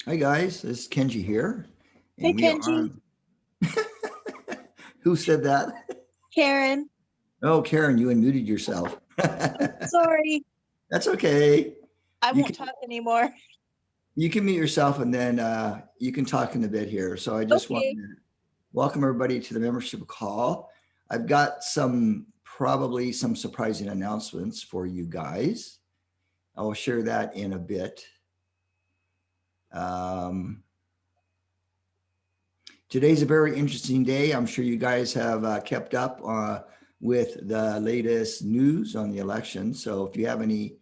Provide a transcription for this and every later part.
Hi guys, this is Kenji here, Hey, and we are Kenji. on. Who said that? Karen. Oh, Karen, you unmuted yourself. Sorry, That's okay. I You won't can talk anymore. you can mute yourself, and then you can talk in a bit here. So I just want Okay. to welcome everybody to the membership call. I've got probably some surprising announcements for you guys. I will share that in a bit. Um, Today's a very interesting day. I'm sure you guys have kept up with the latest news on the election. So if you have any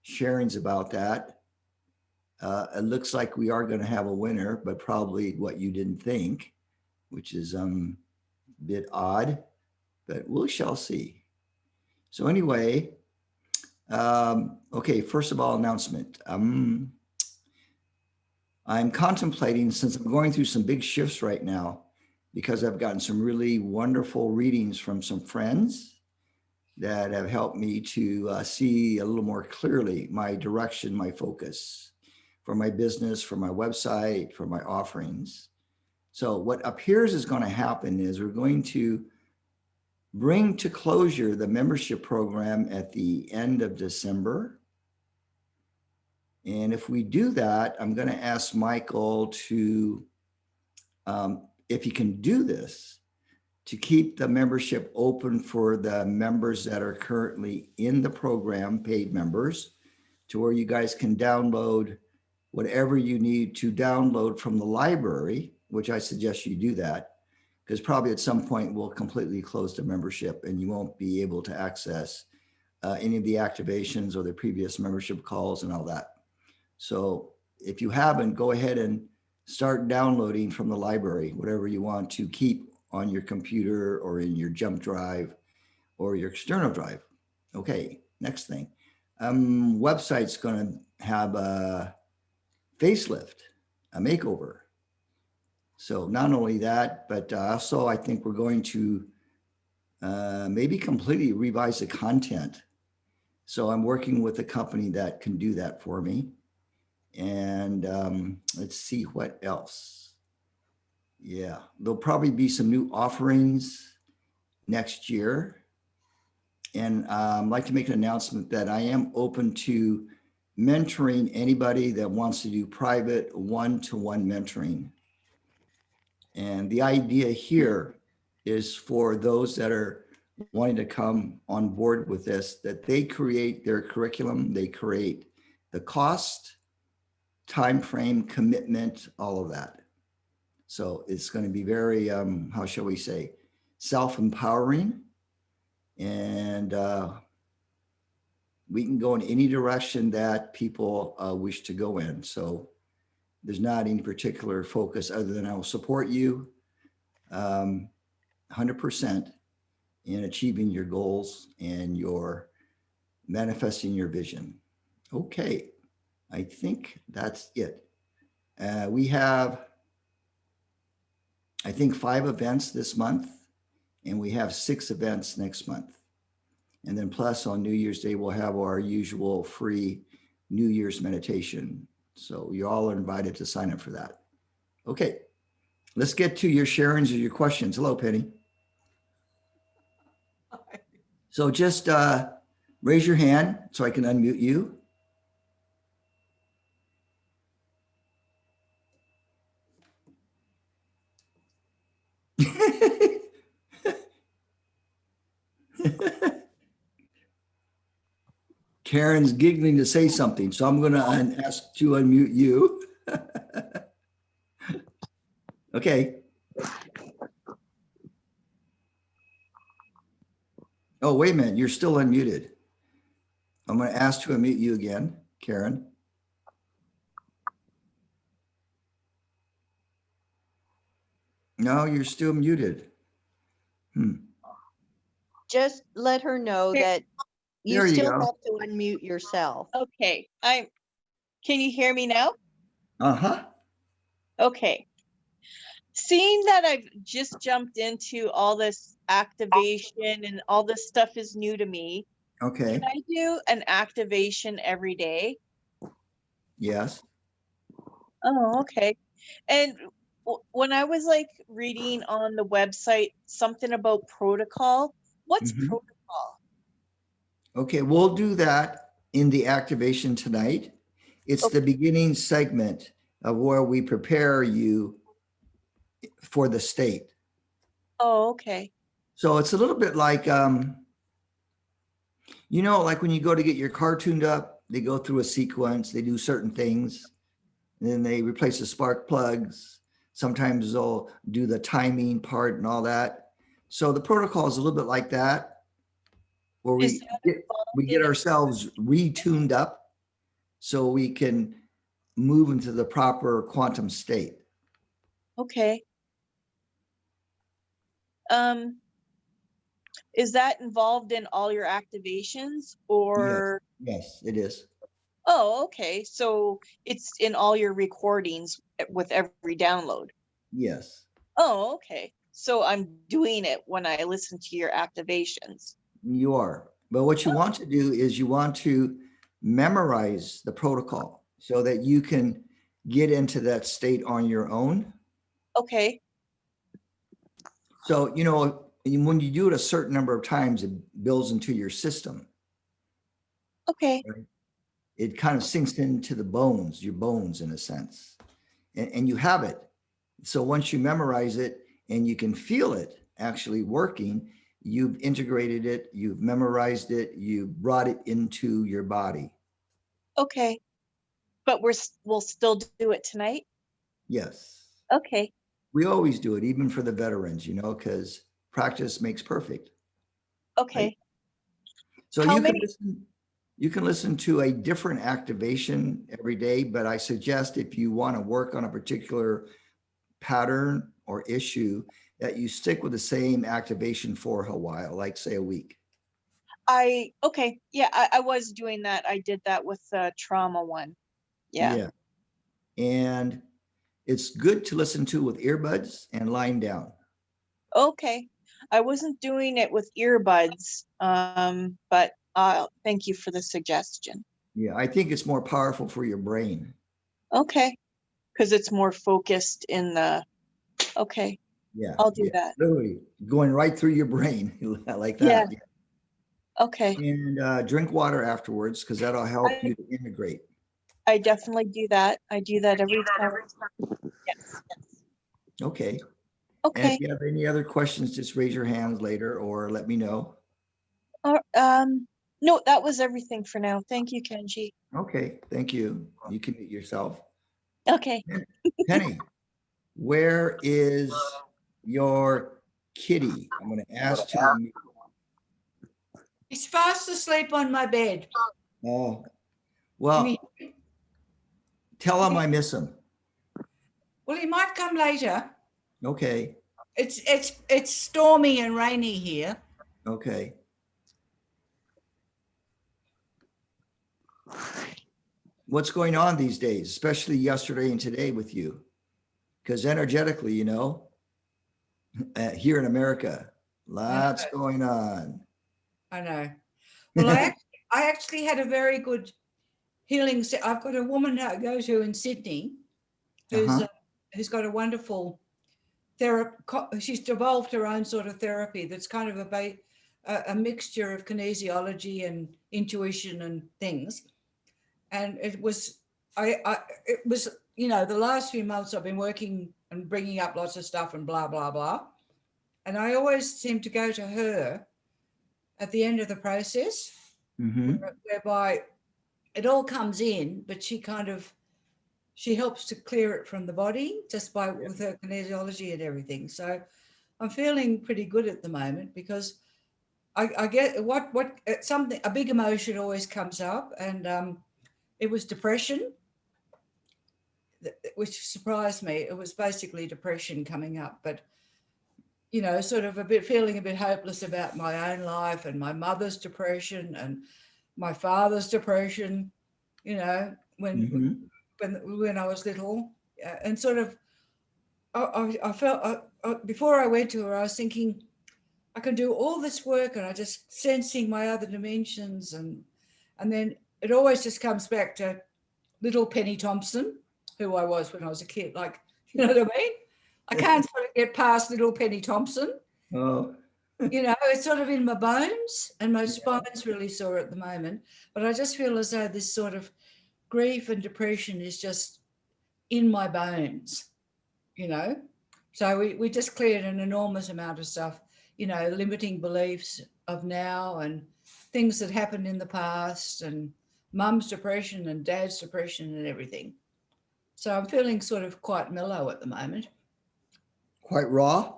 sharings about that, it looks like we are going to have a winner, but probably what you didn't think, which is a bit odd, but we shall see. So anyway, okay, first of all, announcement. I'm contemplating, since I'm going through some big shifts right now, because I've gotten some really wonderful readings from some friends that have helped me to see a little more clearly my direction, my focus for my business, for my website, for my offerings. So, what appears is going to happen is we're going to bring to closure the membership program at the end of December. And if we do that, I'm going to ask Michael to, if he can do this, to keep the membership open for the members that are currently in the program, paid members, to where you guys can download whatever you need to download from the library, which I suggest you do that, because probably at some point we'll completely close the membership and you won't be able to access any of the activations or the previous membership calls and all that. So if you haven't, go ahead and start downloading from the library, whatever you want to keep on your computer or in your jump drive or your external drive. Okay, next thing. Website's going to have a facelift, a makeover. So not only that, but also I think we're going to maybe completely revise the content. So I'm working with a company that can do that for me. And let's see what else. Yeah, there'll probably be some new offerings next year. And I'd like to make an announcement that I am open to mentoring anybody that wants to do private one-to-one mentoring. And the idea here is for those that are wanting to come on board with this, that they create their curriculum, they create the cost, time frame, commitment, all of that. So it's going to be very, how shall we say, self-empowering, and we can go in any direction that people wish to go in. So there's not any particular focus other than I will support you 100% in achieving your goals and your manifesting your vision. Okay, I think that's it. We have, I think, 5 events this month, and we have 6 events next month. And then plus on New Year's Day, we'll have our usual free New Year's meditation. So you all are invited to sign up for that. Okay, let's get to your sharings or your questions. Hello, Penny. So just raise your hand so I can unmute you. Karen's giggling to say something, so I'm going to ask to unmute you. Okay. Oh, wait a minute. You're still unmuted. I'm going to ask to unmute you again, Karen. No, you're still muted. Just let her know that you There you still go. have to unmute yourself. Okay. Can you hear me now? Uh-huh. Okay. Seeing that I've just jumped into all this activation and all this stuff is new to me, Okay. can I do an activation every day? Yes. Oh, okay. And when I was like reading on the website something about protocol, what's Mhm. protocol? Okay, we'll do that in the activation tonight. It's the Okay. beginning segment of where we prepare you for the state. Oh, okay. So it's a little bit like, like when you go to get your car tuned up, they go through a sequence, they do certain things, and then they replace the spark plugs. Sometimes they'll do the timing part and all that. So the protocol is a little bit like that, where Is we that get, we involved get in? ourselves retuned up so we can move into the proper quantum state. Okay. Um, is that involved in all your activations Yes, or? yes, it is. Oh, okay. So it's in all your recordings with every download. Yes, Oh, okay. So I'm doing it when I listen to your activations. you are. But what you want to do is you want to memorize the protocol so that you can get into that state on your own. Okay. So, when you do it a certain number of times, it builds into your system. Okay. Right? It kind of sinks into the bones, your bones in a sense, and you have it. So once you memorize it and you can feel it actually working, you've integrated it, you've memorized it, you've brought it into your body. Okay. But we'll still do it tonight. Yes. Okay. We always do it, even for the veterans, because practice makes perfect. Right? Okay. So How many? you can listen to a different activation every day, but I suggest if you want to work on a particular pattern or issue that you stick with the same activation for a while, like say a week. Okay. Yeah, I was doing that. I did that with the trauma one. Yeah. Yeah. And it's good to listen to with earbuds and lying down. Okay. I wasn't doing it with earbuds, but thank you for the suggestion. Yeah, I think it's more powerful for your brain. Okay. Because it's more focused in the, okay, Yeah, I'll do yeah, that. literally going right through your brain like Yeah. that. Yeah. Okay. And drink water afterwards because that'll help I, you to integrate. I definitely do that. I do that every time. Yes. Okay. And if Okay. you have any other questions, just raise your hands later or let me know. No, that was everything for now. Thank you, Kenji. Okay, thank you. You can mute yourself. Okay. Penny, where is your kitty? I'm going to ask to. He's fast asleep on my bed. Oh, Can you- well, tell him I miss him. Well, he might come later. Okay, It's stormy and rainy here. okay. What's going on these days, especially yesterday and today with you? Because energetically, here in America, lots going on. I know. Well, I actually had a very good healing. I've got a woman that I go to in Sydney Uh-huh. who's got a wonderful therapy. She's developed her own sort of therapy that's kind of a mixture of kinesiology and intuition and things. And it was the last few months I've been working and bringing up lots of stuff and blah blah blah, and I always seem to go to her at the end of the process, Mm-hmm. whereby it all comes in, but she helps to clear it from the body just with her kinesiology and everything. So I'm feeling pretty good at the moment because I get a big emotion always comes up, and it was depression, which surprised me. It was basically depression coming up, but sort of feeling a bit hopeless about my own life and my mother's depression and my father's depression, when Mm-hmm. when I was little, and sort of I felt before I went to her, I was thinking I can do all this work, and I just sensing my other dimensions, and then it always just comes back to little Penny Thompson, who I was when I was a kid. Like, you know what I mean? I can't sort of get past little Penny Thompson. Oh, You know, it's sort of in my bones, and my spine's really sore at the moment. But I just feel as though this sort of grief and depression is just in my bones, you know. So we just cleared an enormous amount of stuff, you know, limiting beliefs of now and things that happened in the past, and mum's depression and dad's depression and everything. So I'm feeling sort of quite mellow at the moment. quite raw.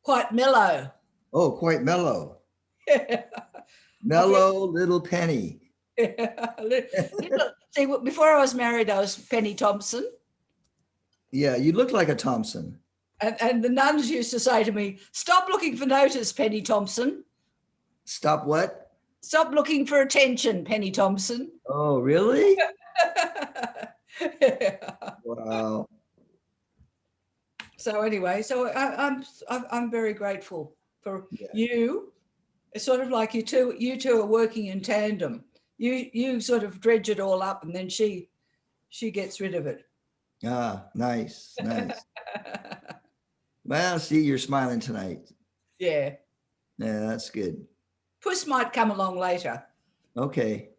Quite mellow. Oh, quite mellow. Yeah. Mellow little Penny. See, before I was married, I was Penny Thompson. Yeah, you look like a Thompson. And the nuns used to say to me, "Stop looking for notice, Penny Thompson. Stop what? Stop looking for attention, Penny Thompson." Oh, really? Yeah. Wow. So anyway, so I'm very grateful for Yeah. you. It's sort of like you two are working in tandem. You sort of dredge it all up, and then she gets rid of it. Ah, nice, nice. Well, see, you're smiling tonight. Yeah. Yeah, that's good. Puss might come along later. Okay.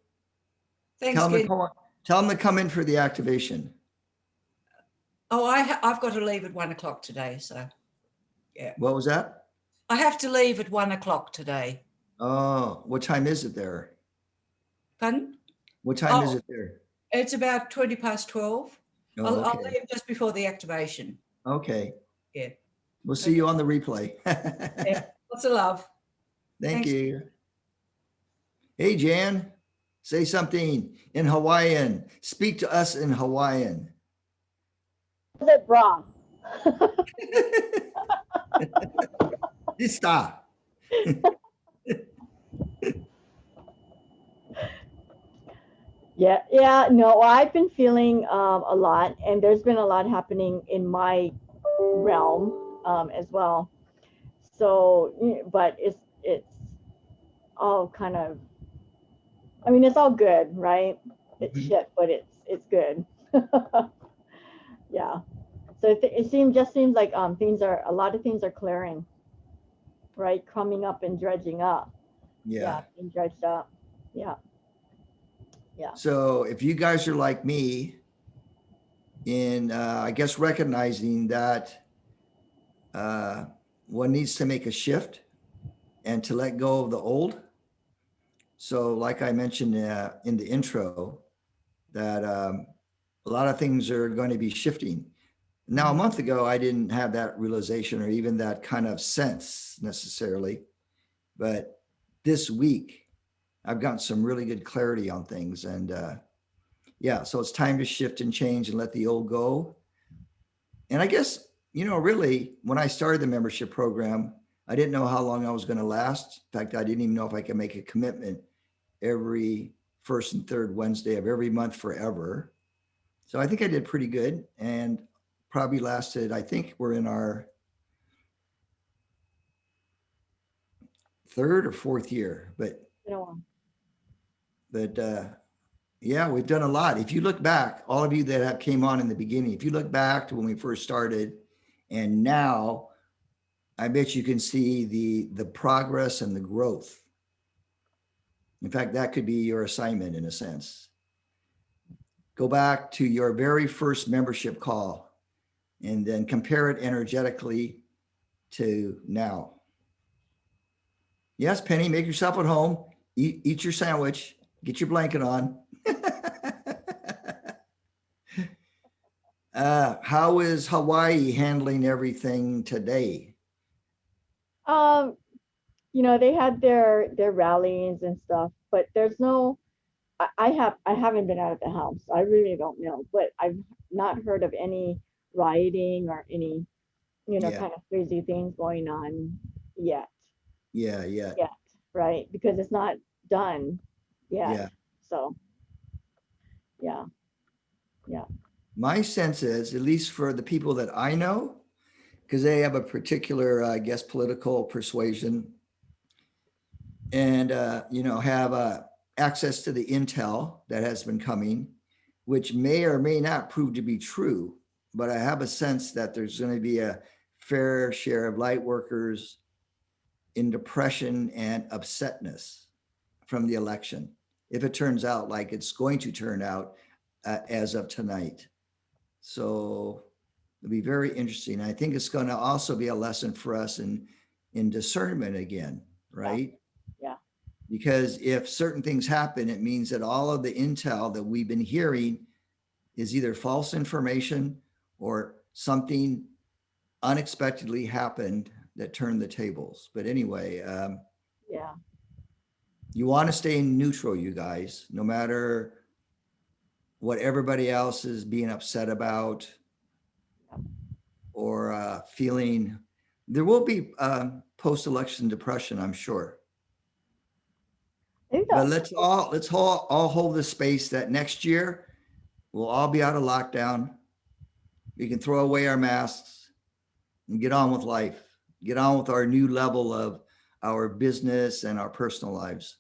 Thanks, Tell Ken. them to come in for the activation. Oh, I've got to leave at 1 o'clock today, so yeah. What was that? I have to leave at 1 o'clock today. Oh, what time is it there? Pardon? What time is Oh. it there? It's about 12. Oh, I'll okay. leave just before the activation. Okay. Yeah. We'll see you on the replay. Yeah. Lots of love. Thank Thanks. you. Hey, Jan, say something in Hawaiian. Speak to us in Hawaiian. Is it bra? Dista. Yeah, no, I've been feeling a lot, and there's been a lot happening in my realm as well. So, but it's all kind of, I mean, it's all good, right? It's shit, but it's good. Yeah. So it seems like a lot of things are clearing, right? Coming up and dredging up. Yeah. Being dredged up. Yeah. Yeah. So if you guys are like me in, I guess, recognizing that one needs to make a shift and to let go of the old. So like I mentioned in the intro, that a lot of things are going to be shifting. Now, a month ago, I didn't have that realization or even that kind of sense necessarily. But this week, I've gotten some really good clarity on things. And yeah, so it's time to shift and change and let the old go. And I guess, really, when I started the membership program, I didn't know how long I was going to last. In fact, I didn't even know if I could make a commitment every first and third Wednesday of every month forever. So I think I did pretty good and probably lasted, I think we're in our third or fourth year, but yeah, we've done a lot. If you look back, all of you that came on in the beginning, if you look back to when we first started and now, I bet you can see the progress and the growth. In fact, that could be your assignment in a sense. Go back to your very first membership call and then compare it energetically to now. Yes, Penny, make yourself at home, eat your sandwich, get your blanket on. How is Hawaii handling everything today? They had their rallies and stuff, but there's no, I haven't been out of the house. I really don't know, but I've not heard of any rioting or any, Yeah. kind of crazy things going on yet. Yeah. Yet, right? Because it's not done yet. Yeah. So, yeah. My sense is, at least for the people that I know, because they have a particular, I guess, political persuasion and, have access to the intel that has been coming. which may or may not prove to be true, but I have a sense that there's going to be a fair share of light workers in depression and upsetness from the election, if it turns out like it's going to turn out as of tonight. So it'll be very interesting. I think it's going to also be a lesson for us in discernment again, right? Yeah. Because if certain things happen, it means that all of the intel that we've been hearing is either false information or something unexpectedly happened that turned the tables. But anyway, Yeah. you want to stay neutral, you guys, no matter what everybody else is being upset about or feeling. There will be post-election depression, I'm sure. I think But that- let's all hold the space that next year we'll all be out of lockdown. We can throw away our masks and get on with life, get on with our new level of our business and our personal lives.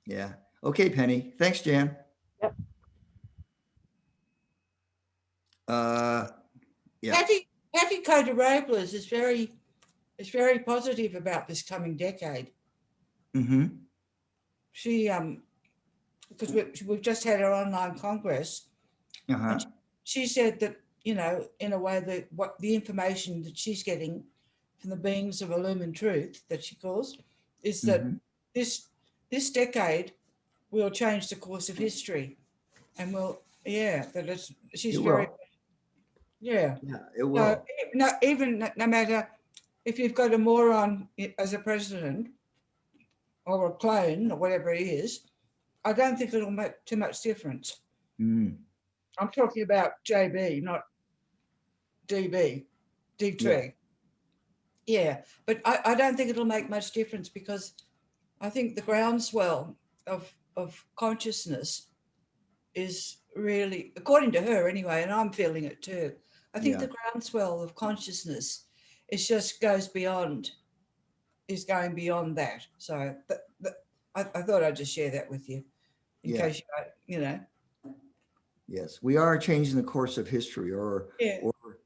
Yeah. Okay, Penny. Thanks, Jan. Yep. Yeah. Patty Coda Robles is very positive about this coming decade. Mm-hmm. She because we've just had our online congress. Uh-huh. She said that, you know, in a way that what the information that she's getting from the beings of illumined truth that she calls is that Mhm. this decade will change the course of history, and she's It very will. yeah. Yeah, it So will. no matter if you've got a moron as a president or a clone or whatever it is, I don't think it'll make too much difference. Mm. I'm talking about JB, not DB, D3. Yeah, but I don't think it'll make much difference because I think the groundswell of consciousness is really, according to her anyway, and I'm feeling it too, I think Yeah. the groundswell of consciousness is going beyond that. So I thought I'd just share that with you in Yeah. case you know. Yes, we are changing the course of history, or Yeah. or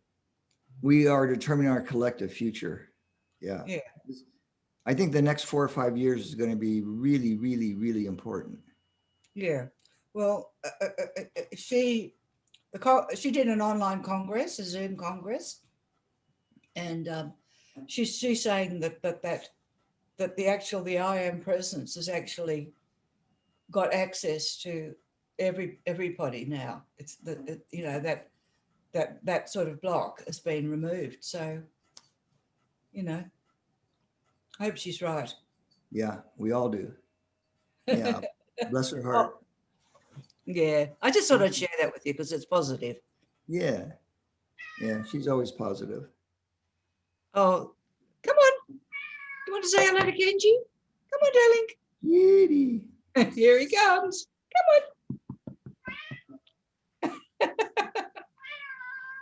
we are determining our collective future. Yeah. Yeah. I think the next 4 or 5 years is going to be really, really, really important. Yeah. Well, she did an online congress, a Zoom congress, and she's saying that the I am presence has actually got access to everybody now. It's that sort of block has been removed. So, you know, I hope she's right. Yeah, we all do. Yeah. Bless her Oh, heart. yeah. I just thought I'd share that with you because it's positive. Yeah. Yeah, she's always positive. Oh, come on. You want to say hello to Kenji? Come on, Kitty. darling. Here he comes. Come on.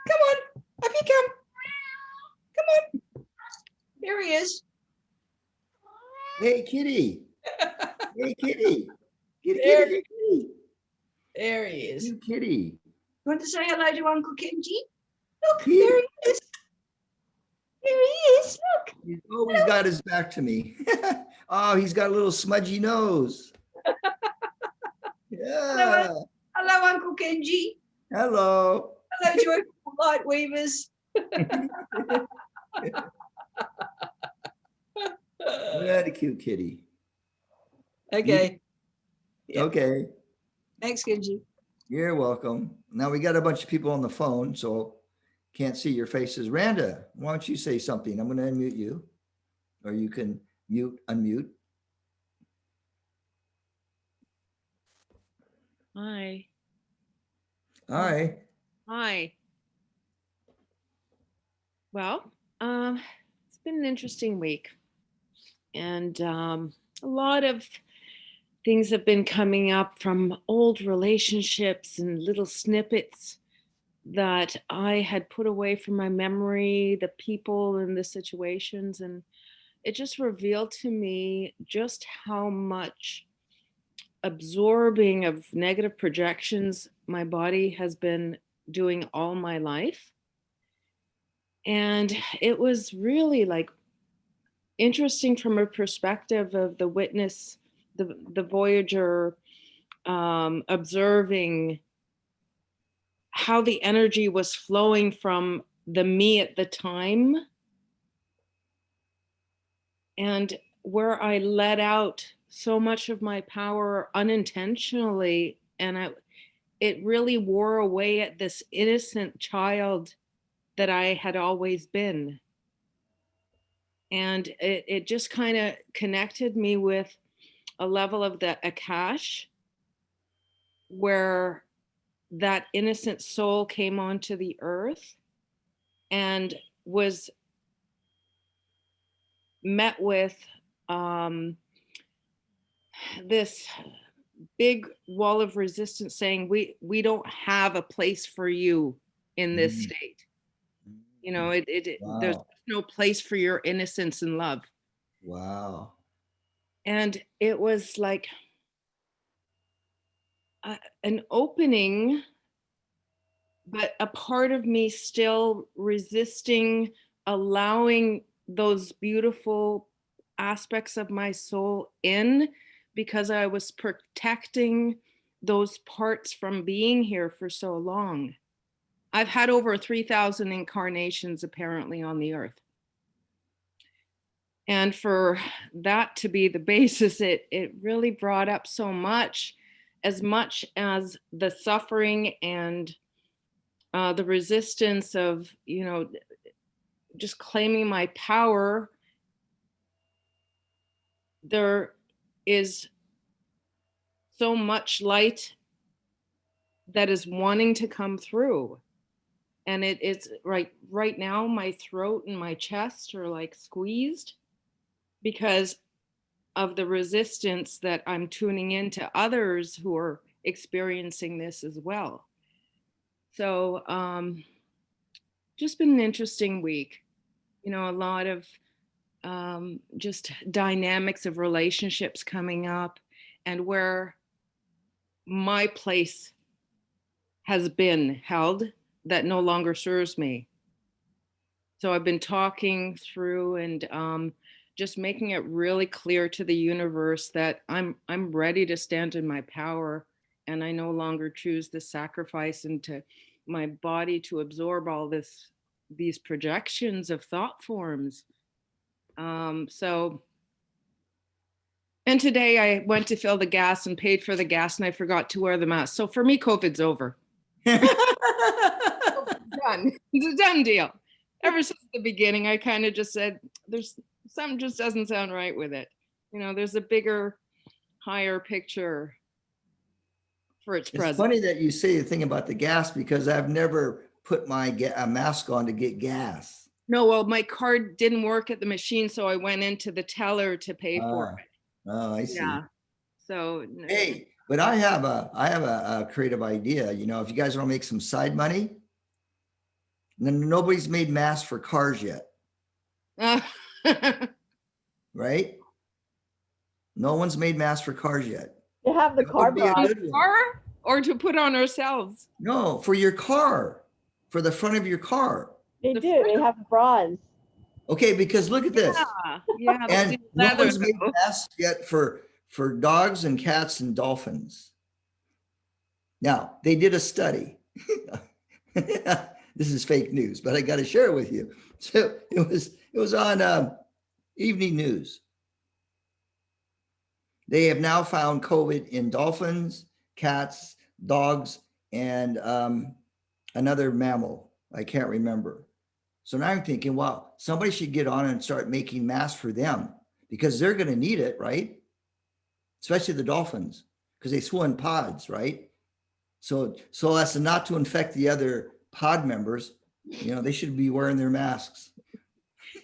Come on. Up you come. Come on. Here he is. Hey, kitty. Hey, kitty. Kitty, There- kitty, kitty. There he is. You kitty. You want to say hello to Uncle Kenji? Look, Kitty. there he is. There he is. Look. He's always got his back to me. Oh, he's got a little smudgy nose. Yeah. Hello, Uncle Kenji. Hello. Hello, joyful light weavers. Very cute kitty. Okay. Yeah. Okay. Thanks, Kenji. You're welcome. Now we got a bunch of people on the phone, so can't see your faces. Randa, why don't you say something? I'm going to unmute you, or you can unmute. Hi. Hi. Hi. Well, it's been an interesting week, and a lot of things have been coming up from old relationships and little snippets that I had put away from my memory, the people and the situations, and it just revealed to me just how much absorbing of negative projections my body has been doing all my life. And it was really like interesting from a perspective of the witness, the voyager, observing how the energy was flowing from the me at the time, and where I let out so much of my power unintentionally, and it really wore away at this innocent child that I had always been. And it just kind of connected me with a level of the Akash, where that innocent soul came onto the earth and was met with this big wall of resistance saying, we don't have a place for you in this state. You know, there's Wow. no place for your innocence and love. Wow. And it was like an opening, but a part of me still resisting allowing those beautiful aspects of my soul in, because I was protecting those parts from being here for so long. I've had over 3,000 incarnations apparently on the earth. And for that to be the basis, it really brought up so much as the suffering and the resistance of, you know, just claiming my power. There is so much light that is wanting to come through. And it's right now, my throat and my chest are like squeezed because of the resistance that I'm tuning into others who are experiencing this as well. So just been an interesting week. You know, a lot of just dynamics of relationships coming up, and where my place has been held that no longer serves me. So I've been talking through and just making it really clear to the universe that I'm ready to stand in my power, and I no longer choose the sacrifice into my body to absorb all these projections of thought forms. And today I went to fill the gas and paid for the gas, and I forgot to wear the mask. So for me, COVID's over. Done. It's a done deal. Ever since the beginning, I kind of just said, there's something just doesn't sound right with it. You know, there's a bigger, higher picture for its It's presence. funny that you say the thing about the gas, because I've never put my mask on to get gas. No, well, my card didn't work at the machine, so I went into the teller to pay for it. Oh, I see. Yeah. So Hey, but I have a creative idea. You know, if you guys want to make some side money, then nobody's made masks for cars yet, right? No one's made masks for cars yet. They have the That would be a car good one. Car or to put on ourselves. No, for your car, for the front of your car. They The do. They have bras. Okay, because look at this. Yeah. And the no leather, one's made though. masks yet for dogs and cats and dolphins. Now, they did a study. This is fake news, but I got to share it with you. So it was on evening news. They have now found COVID in dolphins, cats, dogs, and another mammal. I can't remember. So now I'm thinking, wow, somebody should get on and start making masks for them, because they're going to need it, right? Especially the dolphins, because they swim in pods, right? So as to not to infect the other pod members, you know, they should be wearing their masks.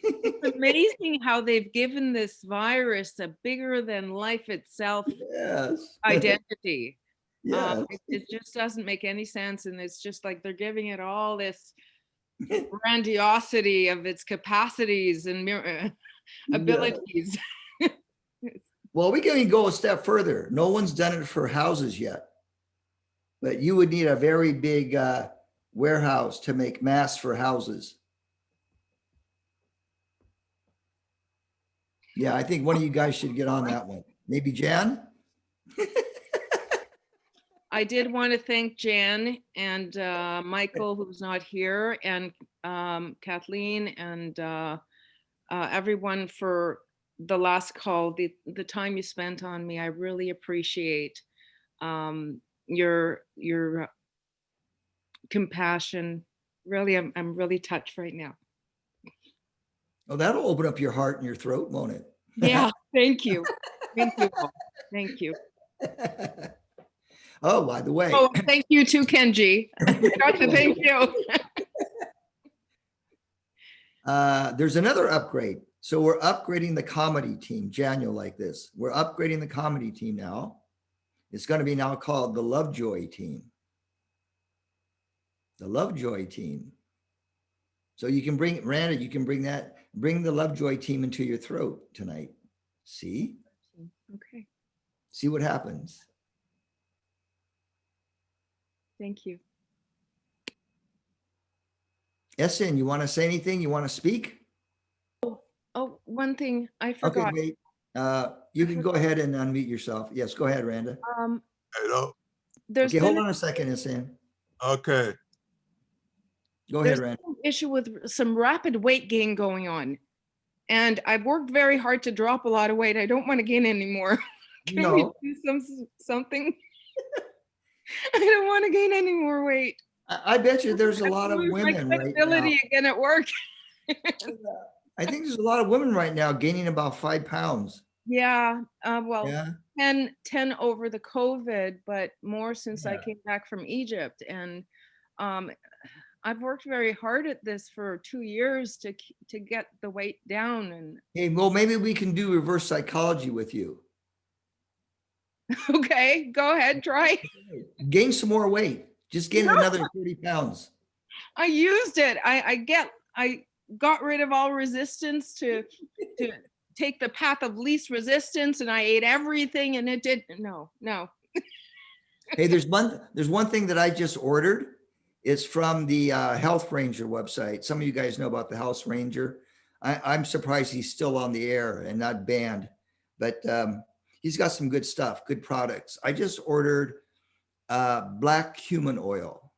It's amazing how they've given this virus a bigger than life itself Yes. identity. Yes. It just doesn't make any sense. And it's just like they're giving it all this grandiosity of its capacities and abilities. Well, we can go a step further. No one's done it for houses yet. But you would need a very big warehouse to make masks for houses. Yeah, I think one of you guys should get on that one. Maybe Jan? I did want to thank Jan and Michael, who's not here, and Kathleen and everyone for the last call, the time you spent on me. I really appreciate your compassion. Really, I'm really touched right now. Oh, that'll open up your heart and your throat, won't it? Yeah, thank you. Thank you. Thank you. Oh, by the way. Oh, thank you too, Kenji. I forgot to thank you. There's another upgrade. So we're upgrading the comedy team. Jan, you'll like this. We're upgrading the comedy team now. It's going to be now called the Lovejoy team. The Lovejoy team. So you can bring, Randa, you can bring the Lovejoy team into your throat tonight. See? Okay. See what happens. Thank you. Essen, you want to say anything? You want to speak? Oh, one thing I Okay, forgot. wait. You can go ahead and unmute yourself. Yes, go ahead, Randa. Hello. There's Okay, hold been on a second, Essen. Okay. Go there's ahead, Randa. an issue with some rapid weight gain going on. And I've worked very hard to drop a lot of weight. I don't want to gain any more. Can No. we do something? I don't want to gain any more weight. I bet you there's a I lot of lose my women right now. credibility again at work. I think there's a lot of women right now gaining about 5 pounds. Yeah, well, Yeah. 10 over the COVID, but more since I Yeah. came back from Egypt. And I've worked very hard at this for 2 years to get the weight down. And Hey, well, maybe we can do reverse psychology with you. okay, go ahead, try. Gain some more weight. Just gain another 30 pounds. I used it. I got rid of all resistance to take the path of least resistance, and I ate everything, and it didn't. No. Hey, there's one thing that I just ordered. It's from the Health Ranger website. Some of you guys know about the Health Ranger. I'm surprised he's still on the air and not banned, but he's got some good stuff, good products. I just ordered black cumin oil.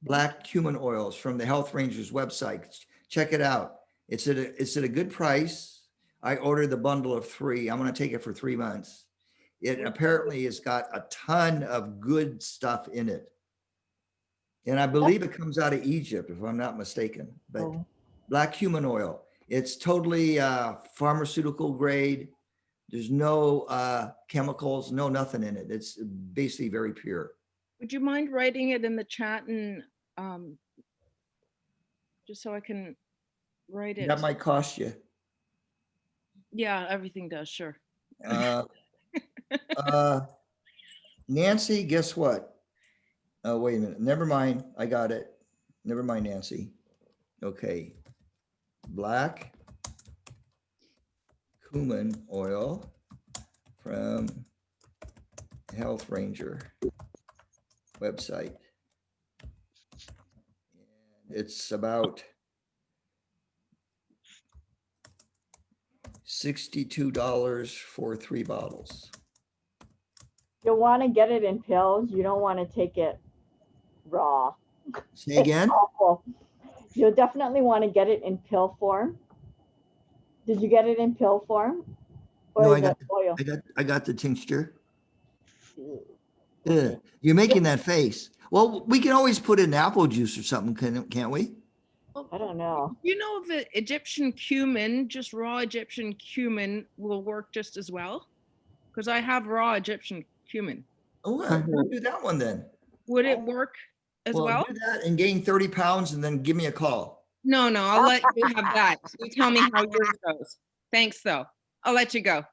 Black cumin oils from the Health Rangers website. Check it out. It's at a good price. I ordered the bundle of 3. I'm going to take it for 3 months. It apparently has got a ton of good stuff in it. And I believe it comes out of Egypt, if I'm not mistaken. But black cumin oil, it's totally pharmaceutical grade. There's no chemicals, no nothing in it. It's basically very pure. Would you mind writing it in the chat and just so I can write it? That might cost you. Yeah, everything does, sure. Nancy, guess what? Oh, wait a minute. Never mind. I got it. Never mind, Nancy. Okay. Black cumin oil from Health Ranger website. It's about $62 for 3 bottles. You'll want to get it in pills. You don't want to take it raw. Say again? It's awful. You'll definitely want to get it in pill form. Did you get it in pill form? Or No, is it oil? I got the tincture. Ugh, you're making that face. Well, we can always put in apple juice or something, can't we? I don't know. You know, the Egyptian cumin, just raw Egyptian cumin will work just as well? Because I have raw Egyptian cumin. Oh, well, we'll do that one then. Would it work as well? Do that and gain 30 pounds and then give me a call. No, I'll let you have that. You tell me how yours goes. Thanks, though. I'll let you go.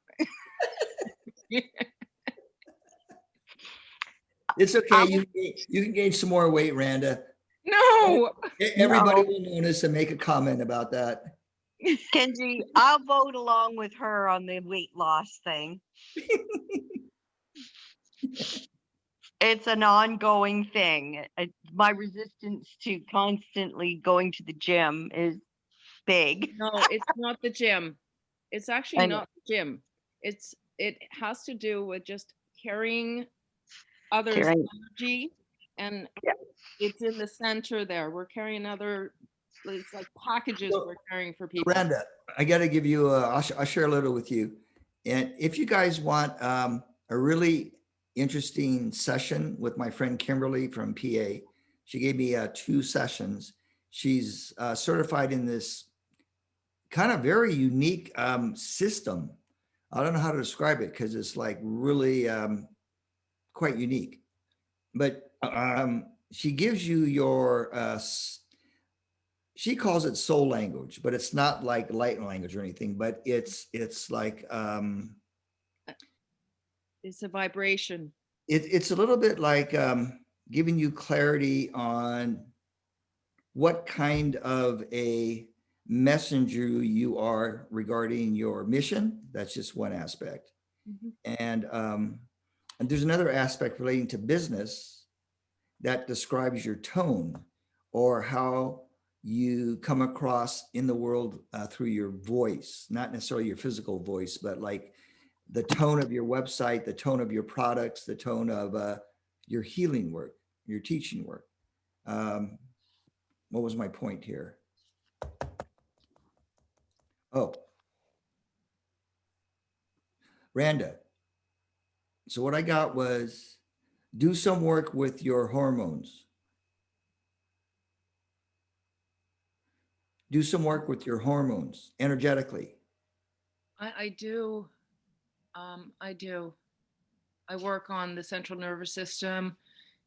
It's okay. You can gain some more weight, Randa. No. Everybody will notice and make a comment about that. Kenji, I'll vote along with her on the weight loss thing. It's an ongoing thing. My resistance to constantly going to the gym is big. No, it's not the gym. It's actually I know. not the gym. It has to do with just carrying others' Carrying- energy, and Yeah. it's in the center there. We're carrying it's like packages So, we're carrying for people. Miranda, I got to give you, I'll share a little with you. And if you guys want a really interesting session with my friend Kimberly from PA, she gave me 2 sessions. She's certified in this kind of very unique system. I don't know how to describe it because it's like really quite unique. But she gives you your she calls it soul language, but it's not like light language or anything, but it's like It's a vibration. it's a little bit like giving you clarity on what kind of a messenger you are regarding your mission. That's just one aspect. And there's another aspect relating to business that describes your tone or how you come across in the world through your voice, not necessarily your physical voice, but like the tone of your website, the tone of your products, the tone of your healing work, your teaching work. What was my point here? Oh, Randa. So what I got was do some work with your hormones. Do some work with your hormones energetically. I do. I do. I work on the central nervous system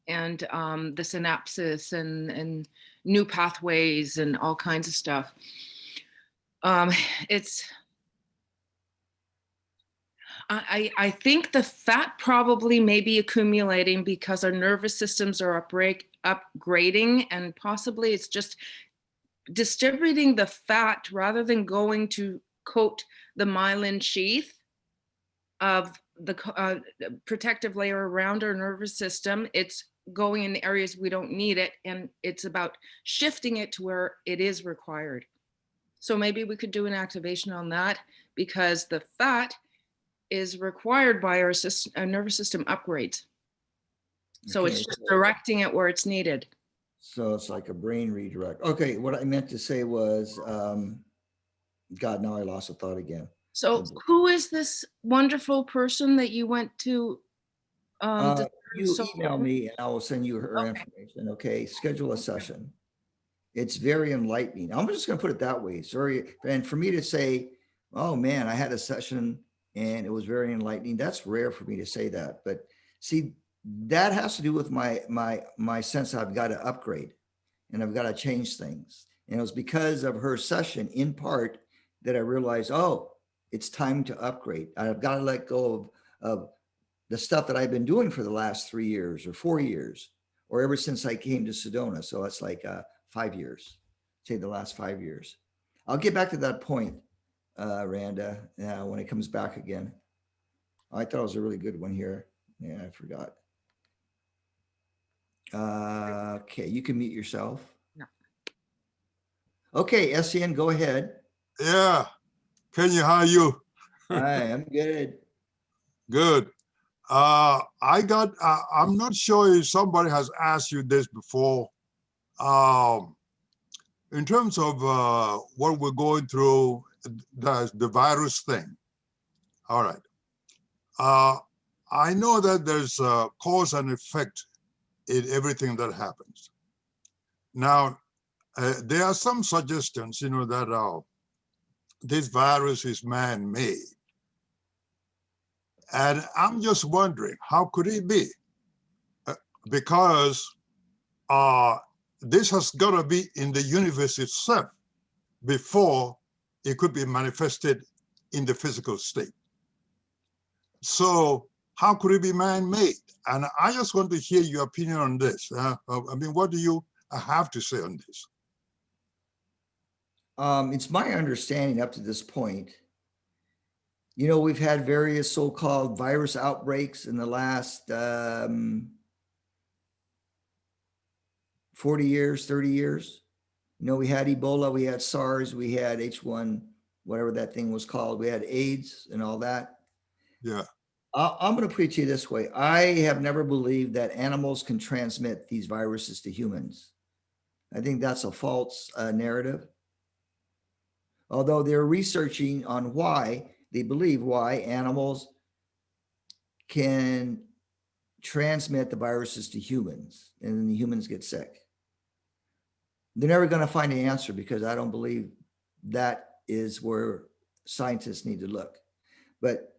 and the synapses and new pathways and all kinds of stuff. I think the fat probably may be accumulating because our nervous systems are upgrading, and possibly it's just distributing the fat rather than going to coat the myelin sheath of the protective layer around our nervous system. It's going in the areas we don't need it, and it's about shifting it to where it is required. So maybe we could do an activation on that, because the fat is required by our nervous system upgrades. So it's just directing it where it's needed. So it's like a brain redirect. Okay, what I meant to say was, God, now I lost a thought again. So who is this wonderful person that you went to? You email me and I will send you her information. Okay, schedule a session. It's very enlightening. I'm just going to put it that way. Sorry, and for me to say, oh man, I had a session and it was very enlightening. That's rare for me to say that. But see, that has to do with my sense I've got to upgrade and I've got to change things. And it was because of her session in part that I realized, oh, it's time to upgrade. I've got to let go of the stuff that I've been doing for the last 3 years or 4 years, or ever since I came to Sedona. So it's like 5 years, say the last 5 years. I'll get back to that point, Randa, when it comes back again. I thought it was a really good one here. Yeah, I forgot. Okay, you can mute yourself. No. Okay, SCN, go ahead. Yeah. Kenji, how are you? Hi, I'm good. Good. I'm not sure if somebody has asked you this before. In terms of what we're going through, the virus thing. All right. I know that there's a cause and effect in everything that happens. Now, there are some suggestions, that this virus is man-made. And I'm just wondering, how could it be? Because this has got to be in the universe itself before it could be manifested in the physical state. So how could it be man-made? And I just want to hear your opinion on this. I mean, what do you have to say on this? It's my understanding up to this point, we've had various so-called virus outbreaks in the last 40 years, 30 years. We had Ebola, we had SARS, we had H1, whatever that thing was called. We had AIDS and all that. Yeah. I'm going to put it to you this way. I have never believed that animals can transmit these viruses to humans. I think that's a false narrative. Although they're researching on why, they believe why animals can transmit the viruses to humans and then the humans get sick. They're never going to find the answer because I don't believe that is where scientists need to look. But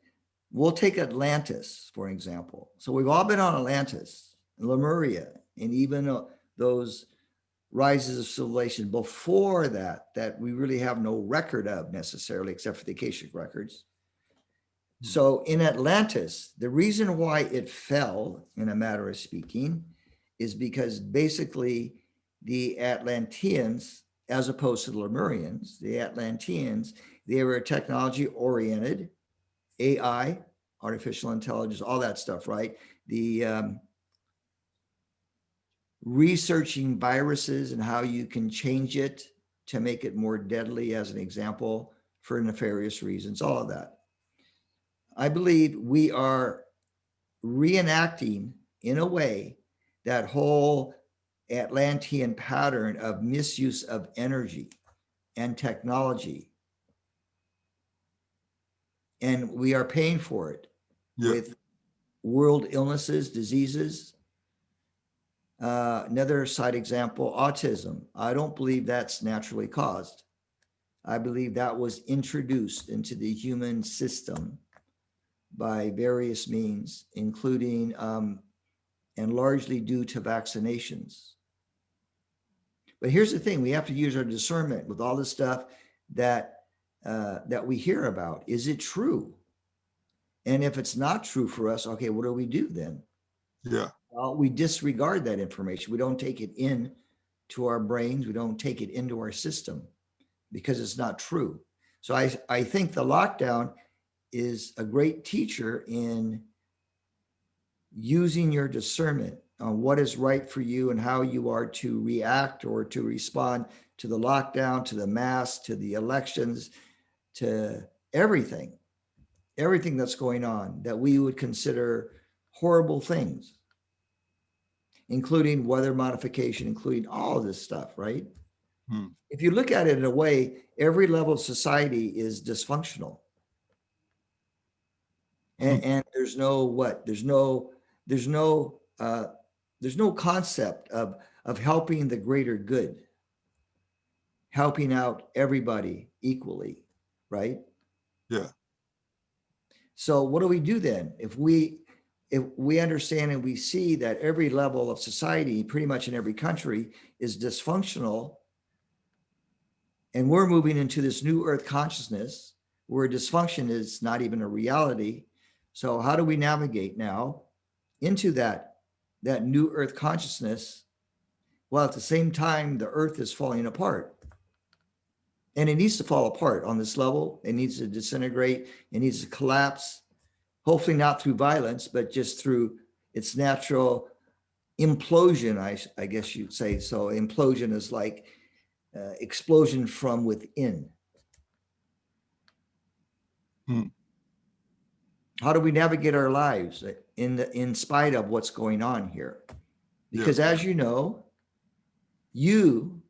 we'll take Atlantis, for example. So we've all been on Atlantis, Lemuria, and even those rises of civilization before that we really have no record of necessarily, except for the Akashic records. So in Atlantis, the reason why it fell, in a matter of speaking, is because basically the Atlanteans, as opposed to the Lemurians, the Atlanteans, they were technology oriented, AI, artificial intelligence, all that stuff, right? The researching viruses and how you can change it to make it more deadly, as an example, for nefarious reasons, all of that. I believe we are reenacting, in a way, that whole Atlantean pattern of misuse of energy and technology. And we are paying for it with world illnesses, diseases. Another side example, autism. I don't believe that's naturally caused. I believe that was introduced into the human system by various means, including and largely due to vaccinations. But here's the thing, we have to use our discernment with all the stuff that we hear about. Is it true? And if it's not true for us, okay, what do we do then? Yeah. Well, we disregard that information. We don't take it in to our brains. We don't take it into our system because it's not true. So I think the lockdown is a great teacher in using your discernment on what is right for you and how you are to react or to respond to the lockdown, to the mask, to the elections, to everything that's going on that we would consider horrible things, including weather modification, including all of this stuff, right? If you look at it in a way, every level of society is dysfunctional. And there's no concept of helping the greater good, helping out everybody equally, right? Yeah. So what do we do then? If we understand and we see that every level of society, pretty much in every country, is dysfunctional, and we're moving into this new earth consciousness where dysfunction is not even a reality. So how do we navigate now into that new earth consciousness? Well, at the same time, the earth is falling apart. And it needs to fall apart on this level. It needs to disintegrate. It needs to collapse, hopefully not through violence, but just through its natural implosion, I guess you'd say. So implosion is like explosion from within. How do we navigate our lives in spite of what's going on here? Because as you know, you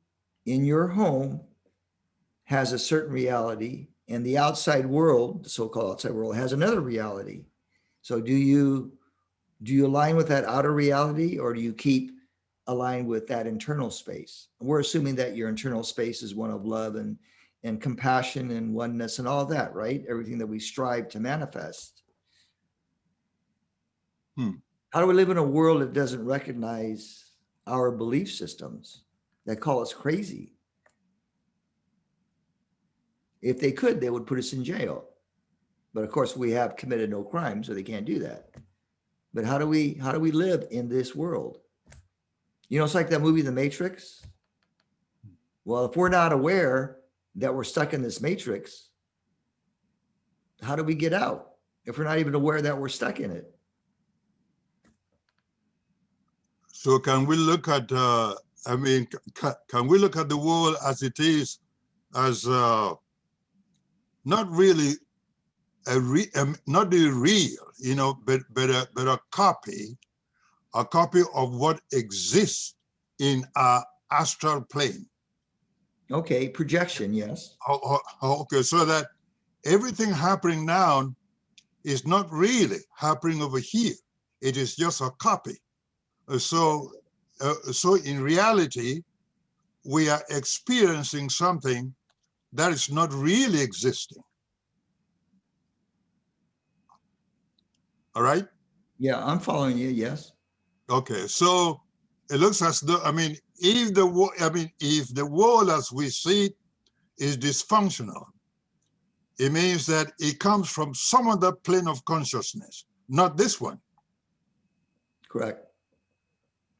in your home has a certain reality, and the outside world, the so-called outside world, has another reality. So do you align with that outer reality, or do you keep aligned with that internal space? We're assuming that your internal space is one of love and compassion and oneness and all that, right? Everything that we strive to manifest. How do we live in a world that doesn't recognize our belief systems, that call us crazy? If they could, they would put us in jail. But of course, we have committed no crime, so they can't do that. But how do we live in this world? It's like that movie, The Matrix. Well, if we're not aware that we're stuck in this matrix, how do we get out if we're not even aware that we're stuck in it? So can we look at, can we look at the world as it is, as not really not the real, but a copy of what exists in our astral plane? Okay, projection, yes. Okay, so that everything happening now is not really happening over here. It is just a copy. So in reality, we are experiencing something that is not really existing. All right? Yeah, I'm following you, yes. Okay, so it looks as though, if the world as we see it is dysfunctional, it means that it comes from some other plane of consciousness, not this one. Correct.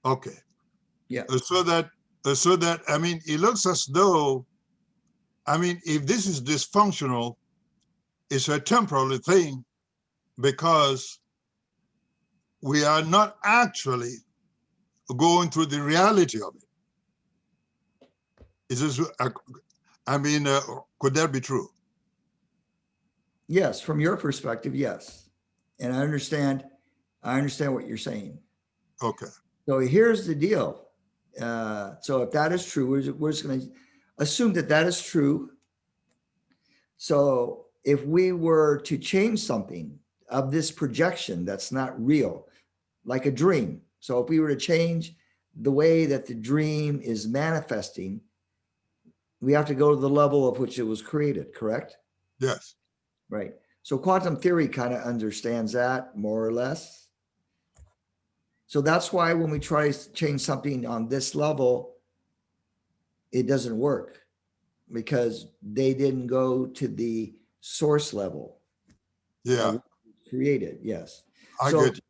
Okay. Yeah. So that it looks as though, if this is dysfunctional, it's a temporary thing, because we are not actually going through the reality of it. Is this, could that be true? Yes, from your perspective, yes. And I understand what you're saying. Okay. So here's the deal. So if that is true, we're just going to assume that that is true. So if we were to change something of this projection that's not real, like a dream. So if we were to change the way that the dream is manifesting, we have to go to the level of which it was created, correct? Yes. Right. So quantum theory kind of understands that more or less. So that's why when we try to change something on this level, it doesn't work, because they didn't go to the source level. Yeah. Created, yes. I So get you.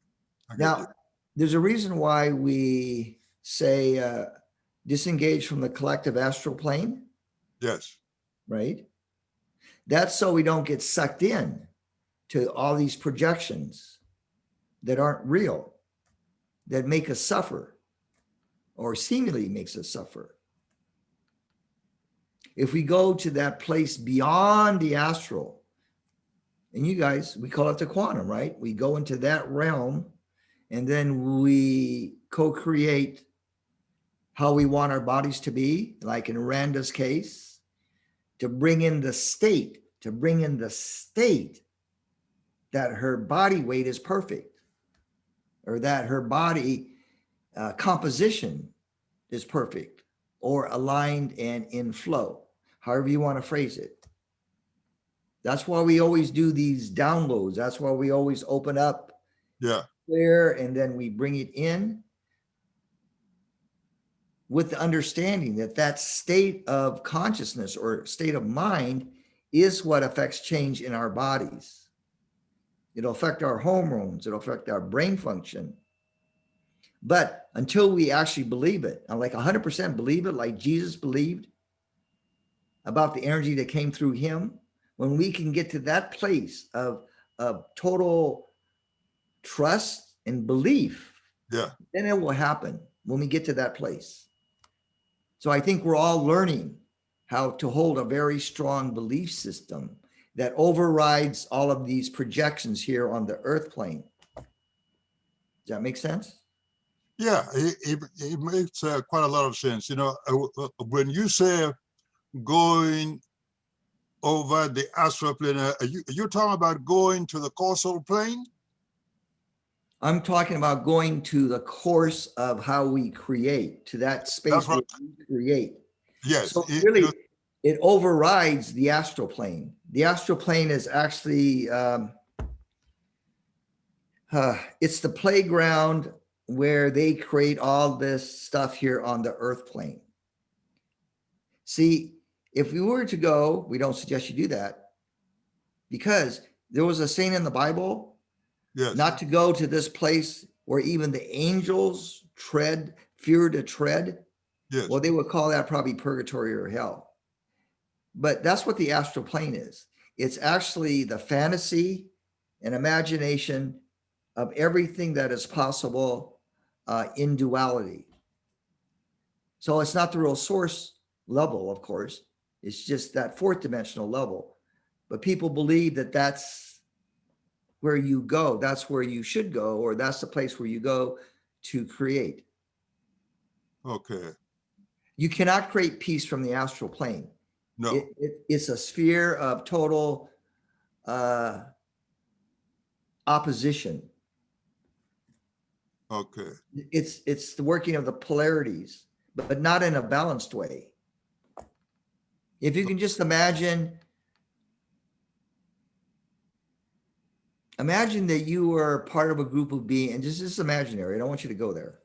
now there's a reason why we say disengage from the collective astral plane. Yes. Right? That's so we don't get sucked in to all these projections that aren't real, that make us suffer, or seemingly makes us suffer. If we go to that place beyond the astral, and you guys, we call it the quantum, right? We go into that realm, and then we co-create how we want our bodies to be, like in Randa's case, to bring in the state that her body weight is perfect, or that her body composition is perfect, or aligned and in flow, however you want to phrase it. That's why we always do these downloads. That's why we always open up, clear, and then we bring it in with the understanding that that state of consciousness or state of mind is what affects change in our bodies. It'll affect our hormones. It'll affect our brain function. But until we actually believe it, and like 100% believe it, like Jesus believed about the energy that came through him, when we can get to that place of total trust and belief, then it will happen when we get to that place. So I think we're all learning how to hold a very strong belief system that overrides all of these projections here on the earth plane. Does that make sense? Yeah, it makes quite a lot of sense. When you say going over the astral plane, you're talking about going to the causal plane? I'm talking about going to the course of how we create, to that space where we create. Yes. So it overrides the astral plane. The astral plane is actually, it's the playground where they create all this stuff here on the earth plane. See, if we were to go, we don't suggest you do that, because there was a saying in the Bible, not to go to this place where even the angels fear to tread. Well, they would call that probably purgatory or hell. But that's what the astral plane is. It's actually the fantasy and imagination of everything that is possible in duality. So it's not the real source level, of course. It's just that fourth dimensional level. But people believe that that's where you go. That's where you should go, or that's the place where you go to create. Okay. You cannot create peace from the astral plane. No. It's a sphere of total opposition. Okay. It's the working of the polarities, but not in a balanced way. If you can just imagine that you were part of a group of beings, and this is imaginary, I don't want you to go there.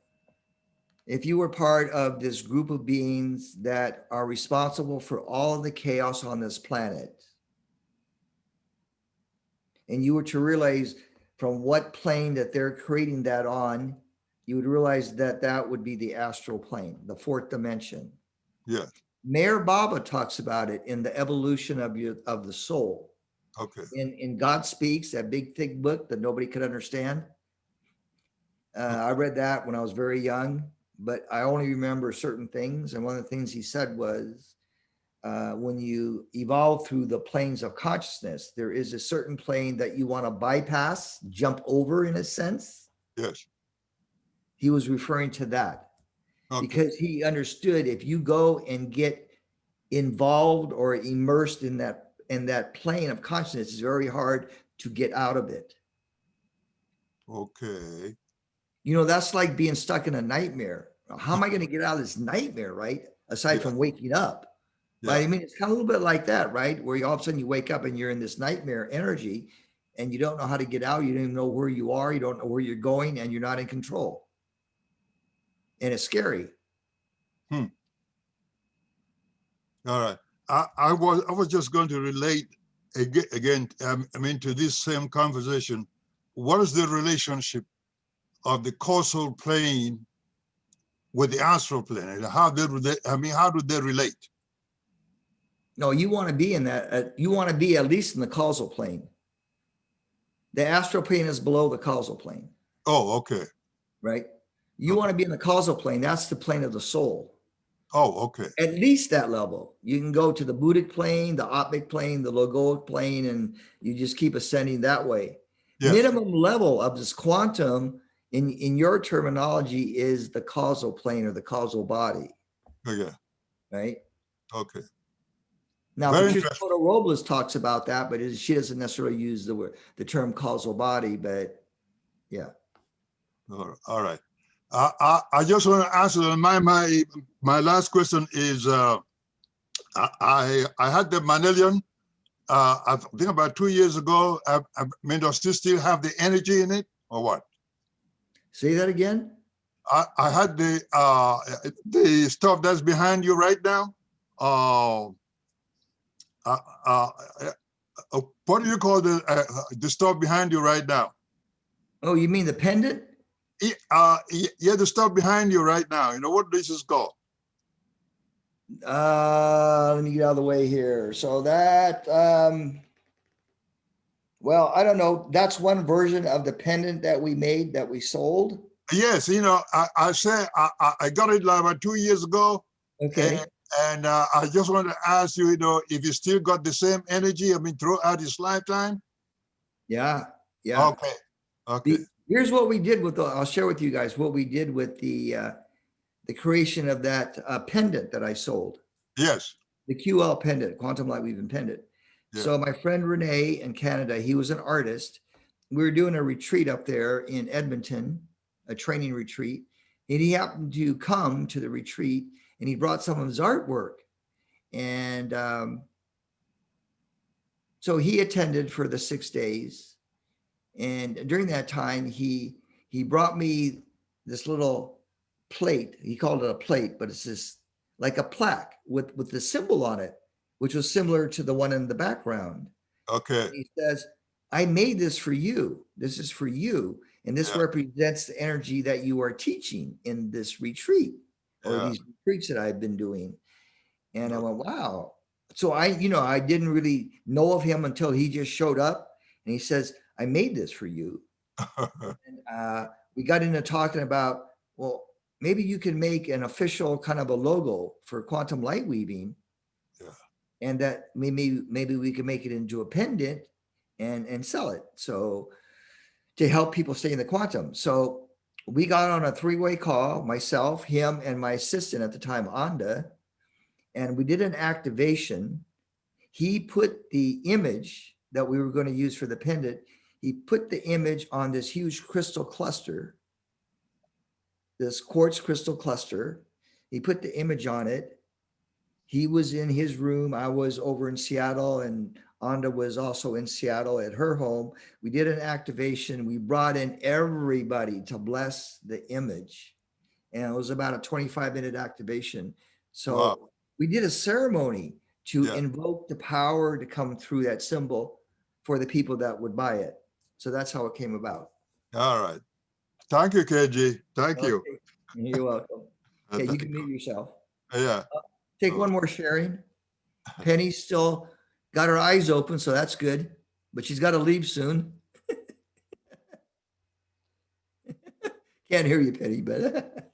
If you were part of this group of beings that are responsible for all of the chaos on this planet, and you were to realize from what plane that they're creating that on, you would realize that that would be the astral plane, the fourth dimension. Yes. Mayor Baba talks about it in the evolution of the soul. Okay. In God Speaks, that big thick book that nobody could understand. I read that when I was very young, but I only remember certain things. And one of the things he said was, when you evolve through the planes of consciousness, there is a certain plane that you want to bypass, jump over in a sense. Yes. He was referring to that because he understood if you go and get involved or immersed in that plane of consciousness, it's very hard to get out of it. Okay. You know, that's like being stuck in a nightmare. How am I going to get out of this nightmare, right? Aside from waking up. Yeah. But I mean, it's kind of a little bit like that, right? Where you all of a sudden you wake up and you're in this nightmare energy and you don't know how to get out. You don't even know where you are. You don't know where you're going and you're not in control. And it's scary. All right. I was just going to relate again, I mean, to this same conversation. What is the relationship of the causal plane with the astral plane? And how do they relate? No, you want to be in that. You want to be at least in the causal plane. The astral plane is below the causal plane. Oh, okay. Right? You want to be in the causal plane. That's the plane of the soul. Oh, okay. At least that level. You can go to the Buddhic plane, the Atmic plane, the Logoic plane, and you just keep ascending that way. Yes. Minimum level of this quantum in your terminology is the causal plane or the causal body. Okay. Right? Okay. Now, Very Patricia interesting. Robles talks about that, but she doesn't necessarily use the term causal body, but yeah. All right. I just want to answer my last question is I had the Manelian I think about 2 years ago. I mean, does this still have the energy in it or what? Say that again. I had the stuff that's behind you right now. What do you call the stuff behind you right now? Oh, you mean the pendant? Yeah, the stuff behind you right now. You know what this is called? Let me get out of the way here. So that, well, I don't know. That's one version of the pendant that we made, that we sold. Yes, you know, I said I got it like about 2 years ago. Okay. And I just wanted to ask you, you know, if you still got the same energy, I mean, throughout his lifetime? Yeah. Yeah. Okay. Okay. Here's what we did with I'll share with you guys what we did with the creation of that pendant that I sold. Yes. The QL pendant, quantum Lightweaving pendant. Yeah. So my friend Renee in Canada, he was an artist. We were doing a retreat up there in Edmonton, a training retreat, and he happened to come to the retreat and he brought some of his artwork. And so he attended for the 6 days. And during that time, he brought me this little plate. He called it a plate, but it's this like a plaque with the symbol on it, which was similar to the one in the background. Okay. And he says, I made this for you. This is for you. And this represents the energy that you are teaching in this retreat or these retreats that I've been doing. And I went, wow. so I didn't really know of him until he just showed up and he says, I made this for you. And we got into talking about, well, maybe you can make an official kind of a logo for quantum light weaving. Yeah. And that maybe we can make it into a pendant and sell it. So to help people stay in the quantum. So we got on a 3-way call, myself, him, and my assistant at the time, Anda, and we did an activation. He put the image that we were going to use for the pendant, he put the image on this huge crystal cluster, this quartz crystal cluster. He put the image on it. He was in his room. I was over in Seattle, and Anda was also in Seattle at her home. We did an activation. We brought in everybody to bless the image. And it was about a 25-minute activation. So Wow. we did a ceremony to Yeah. invoke the power to come through that symbol for the people that would buy it. So that's how it came about. All right. Thank you, KG. Thank you. Okay. You're welcome. Okay, you can mute yourself. Yeah. Take one more sharing. Penny's still got her eyes open, so that's good, but she's got to leave soon. Can't hear you, Penny, but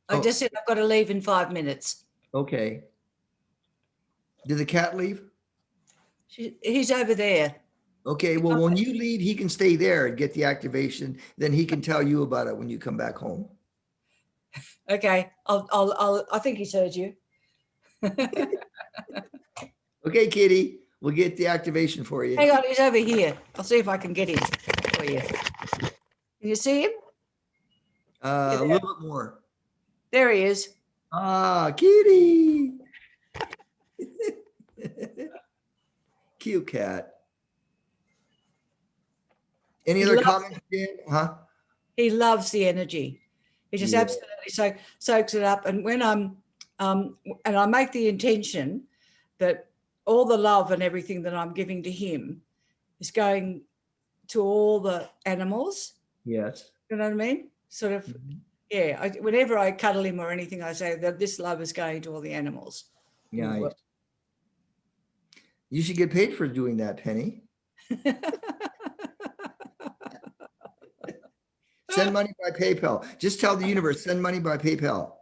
I Oh. just said I've got to leave in 5 minutes. okay. Did the cat leave? He's over there. Okay, well, when you leave, he can stay there and get the activation. Then he can tell you about it when you come back home. Okay, I think he's heard you. Okay, Kitty, we'll get the activation for you. Hang on, he's over here. I'll see if I can get him for you. Can you see him? A little bit more. There he is. Ah, Kitty. Cute cat. Any He other loves comments, Jan? Huh? He loves the energy. He just Yeah. absolutely soaks it up. And when and I make the intention that all the love and everything that I'm giving to him is going to all the animals. Yes. You know what I mean? Sort of, yeah. Whenever I cuddle him or anything, I say that this love is going to all the animals. Yeah. You should get paid for doing that, Penny. Send money by PayPal. Just tell the universe, send money by PayPal.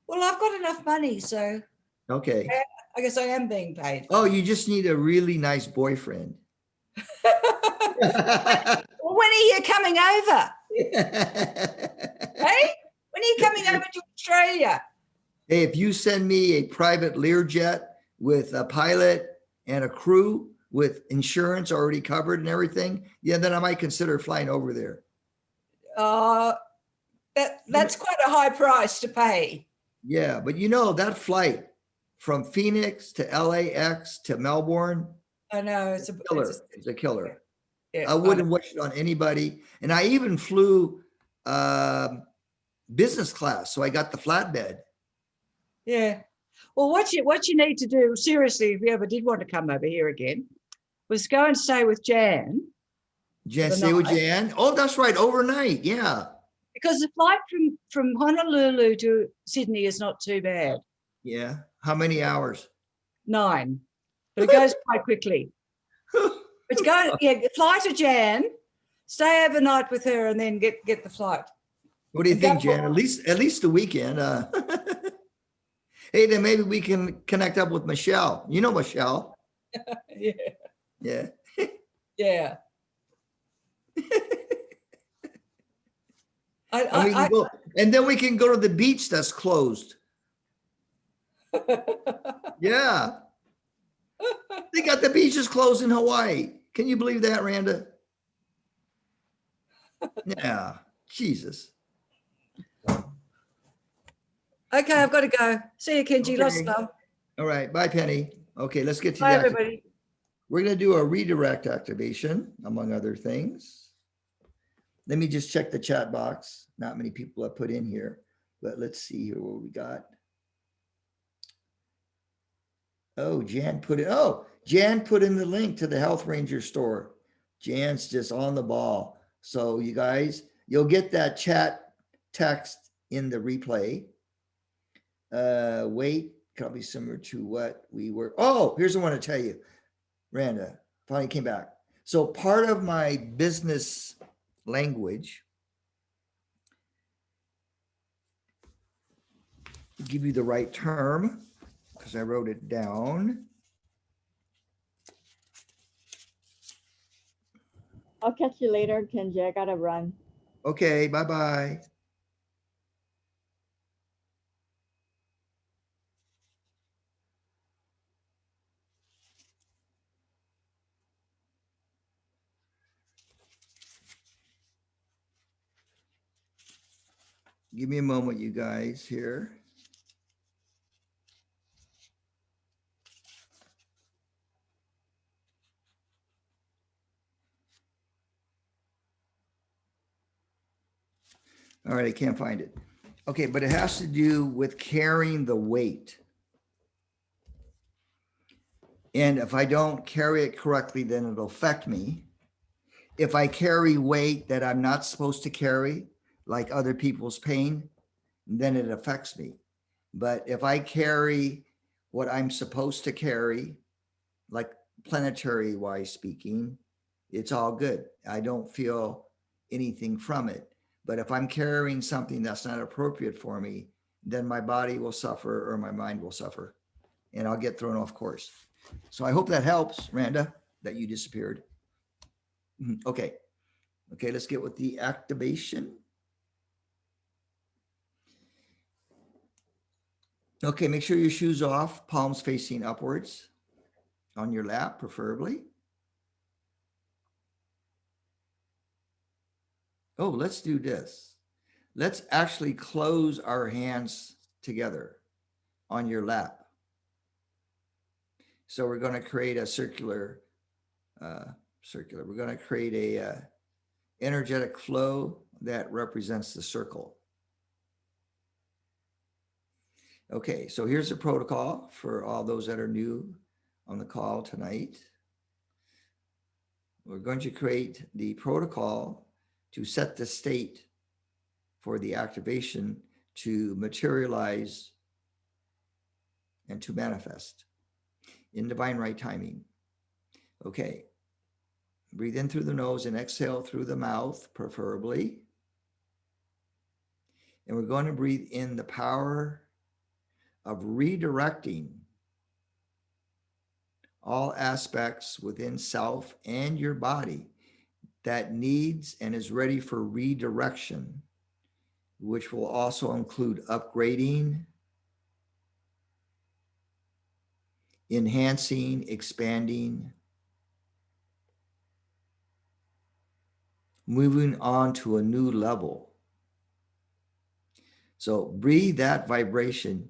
Well, I've got enough money, so Okay. I guess I am being paid. Oh, you just need a really nice boyfriend. Well, when are you coming over? Hey, when are you coming over to Australia? Hey, if you send me a private Learjet with a pilot and a crew with insurance already covered and everything, yeah, then I might consider flying over there. That's quite a high price to pay. Yeah, but you know, that flight from Phoenix to LAX to Melbourne, I know it's a killer. It's a killer. Yeah, I wouldn't wish it on anybody. And I even flew business class, so I got the flatbed. Yeah. Well, what you need to do, seriously, if you ever did want to come over here again, was go and stay with Jan. Jan, The stay with night. Jan. Oh, that's right, overnight. Yeah. Because the flight from Honolulu to Sydney is not too bad. Yeah. How many hours? 9. But it goes quite quickly. But fly to Jan, stay overnight with her, and then get the flight. What do you And think, go Jan? At least the weekend. Hey, then maybe we can connect up with Michelle. You know Michelle. Yeah. Yeah. Yeah. And then we can go to the beach that's closed. Yeah. They got the beaches closed in Hawaii. Can you believe that, Randa? Yeah. Jesus. Okay, I've got to go. See you, Kenji. Lots of Okay. love. All right. Bye, Penny. Okay, let's get to Bye, the everybody. We're going to do a redirect activation, among other things. Let me just check the chat box. Not many people have put in here, but let's see here what we got. Oh, Jan put in the link to the Health Ranger store. Jan's just on the ball. So you guys, you'll get that chat text in the replay. Wait probably similar to what we were. Oh, here's the one to tell you. Randa finally came back. So part of my business language, to give you the right term, because I wrote it down. I'll catch you later, Kenji. I gotta run. Okay, bye-bye. Give me a moment, you guys, here. All right, I can't find it. Okay, but it has to do with carrying the weight. And if I don't carry it correctly, then it'll affect me. If I carry weight that I'm not supposed to carry, like other people's pain, then it affects me. But if I carry what I'm supposed to carry, like planetary wise speaking, it's all good. I don't feel anything from it. But if I'm carrying something that's not appropriate for me, then my body will suffer or my mind will suffer and I'll get thrown off course. So I hope that helps, Randa, that you disappeared. Okay. Okay, let's get with the activation. Okay, make sure your shoes off, palms facing upwards on your lap, preferably. Oh, let's do this. Let's actually close our hands together on your lap. So we're going to create a circular. We're going to create a energetic flow that represents the circle. Okay, so here's the protocol for all those that are new on the call tonight. We're going to create the protocol to set the state for the activation to materialize and to manifest in divine right timing. Okay, breathe in through the nose and exhale through the mouth, preferably. And we're going to breathe in the power of redirecting all aspects within self and your body that needs and is ready for redirection, which will also include upgrading, enhancing, expanding, moving on to a new level. So breathe that vibration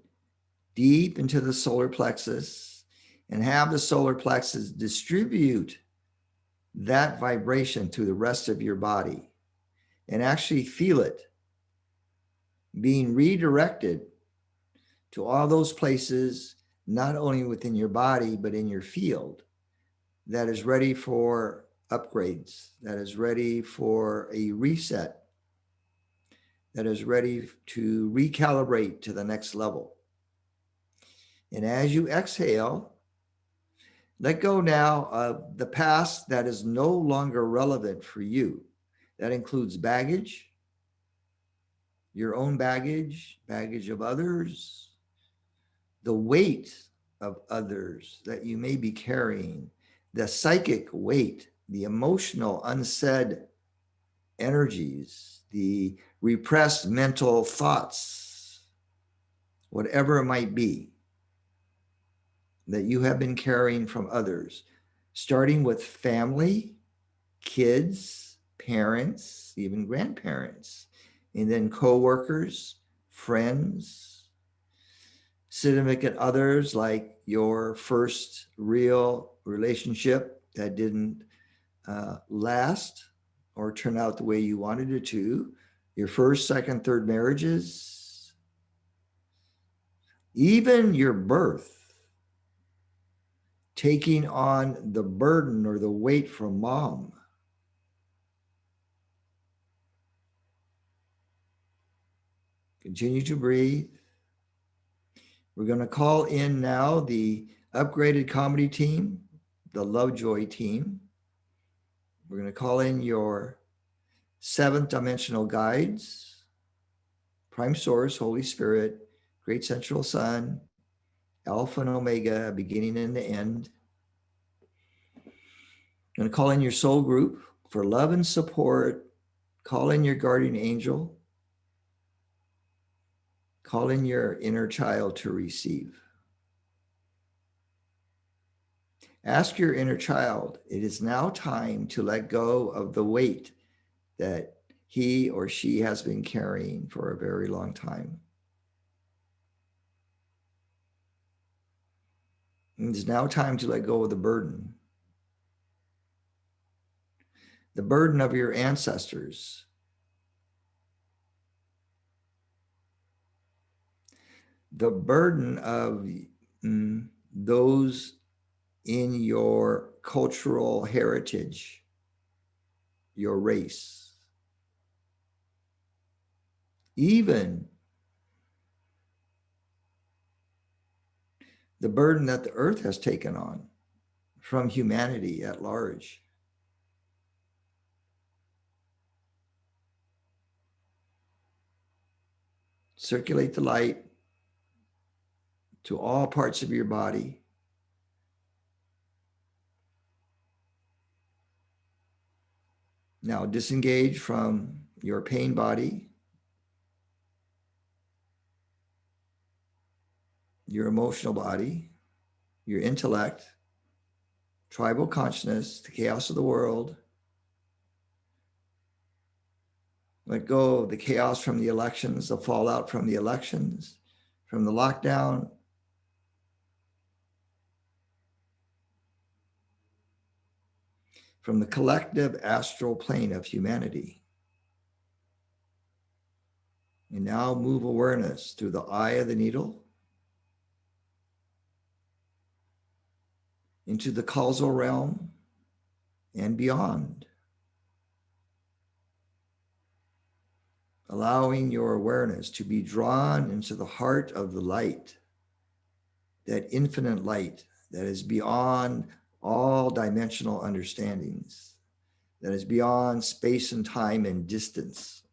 deep into the solar plexus and have the solar plexus distribute that vibration through the rest of your body and actually feel it being redirected to all those places, not only within your body, but in your field that is ready for upgrades, that is ready for a reset, that is ready to recalibrate to the next level. And as you exhale, let go now of the past that is no longer relevant for you. That includes baggage, your own baggage, baggage of others, the weight of others that you may be carrying, the psychic weight, the emotional unsaid energies, the repressed mental thoughts, whatever it might be that you have been carrying from others, starting with family, kids, parents, even grandparents, and then coworkers, friends, significant others, like your first real relationship that didn't last or turn out the way you wanted it to, your first, second, third marriages, even your birth, taking on the burden or the weight from mom. Continue to breathe. We're going to call in now the upgraded comedy team, the Lovejoy team. We're going to call in your seventh dimensional guides, Prime Source, Holy Spirit, Great Central Sun, Alpha and Omega, beginning and the end. I'm going to call in your soul group for love and support. Call in your guardian angel. Call in your inner child to receive. Ask your inner child, it is now time to let go of the weight that he or she has been carrying for a very long time. It is now time to let go of the burden. The burden of your ancestors. The burden of those in your cultural heritage, your race. Even the burden that the earth has taken on from humanity at large. Circulate the light to all parts of your body. Now disengage from your pain body, your emotional body, your intellect, tribal consciousness, the chaos of the world. Let go of the chaos from the elections, the fallout from the elections, from the lockdown. From the collective astral plane of humanity. And now move awareness through the eye of the needle into the causal realm and beyond. Allowing your awareness to be drawn into the heart of the light, that infinite light that is beyond all dimensional understandings, that is beyond space and time and distance.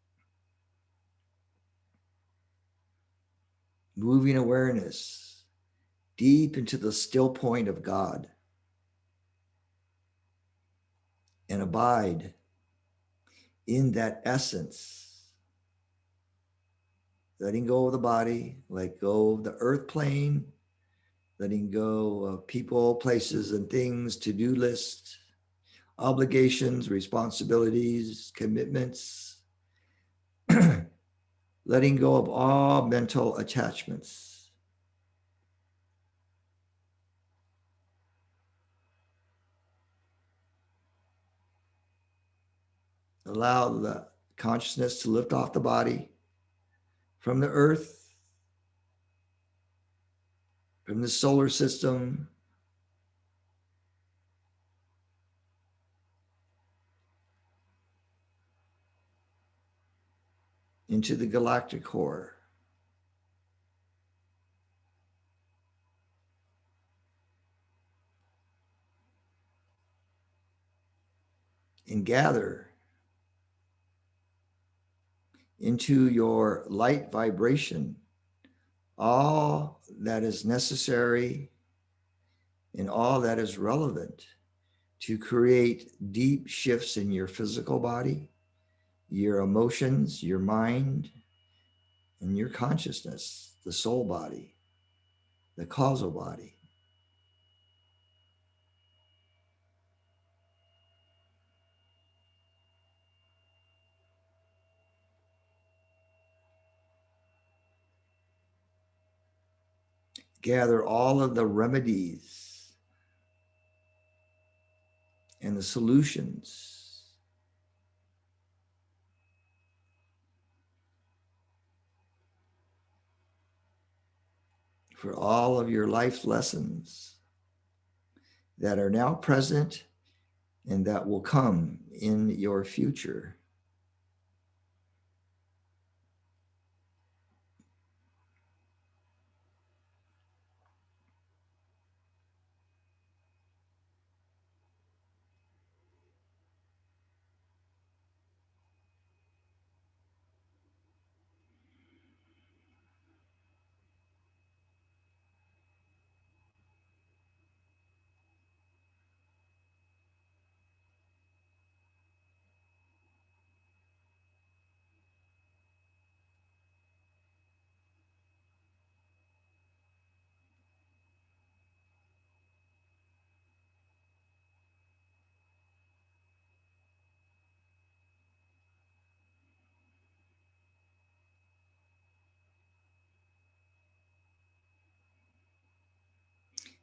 Moving awareness deep into the still point of God and abide in that essence. Letting go of the body, let go of the earth plane, letting go of people, places, and things, to-do lists, obligations, responsibilities, commitments, letting go of all mental attachments. Allow the consciousness to lift off the body from the earth, from the solar system, into the galactic core. And gather into your light vibration all that is necessary and all that is relevant to create deep shifts in your physical body, your emotions, your mind, and your consciousness, the soul body, the causal body. Gather all of the remedies and the solutions for all of your life lessons that are now present and that will come in your future.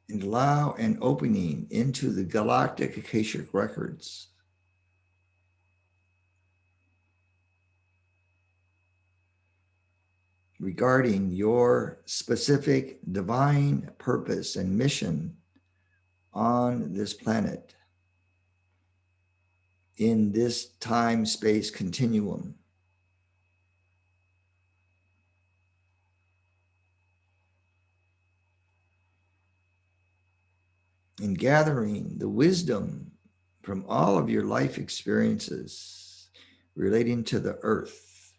and allow an opening into the galactic Akashic records. Regarding your specific divine purpose and mission on this planet, in this time-space continuum. And gathering the wisdom from all of your life experiences relating to the earth.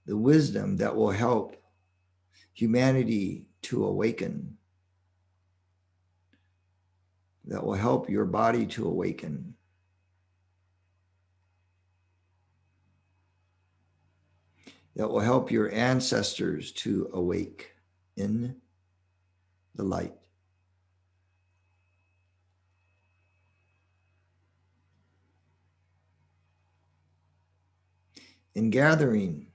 The wisdom that will help humanity to awaken, that will help your body to awaken. That will help your ancestors to awake in the light. In gathering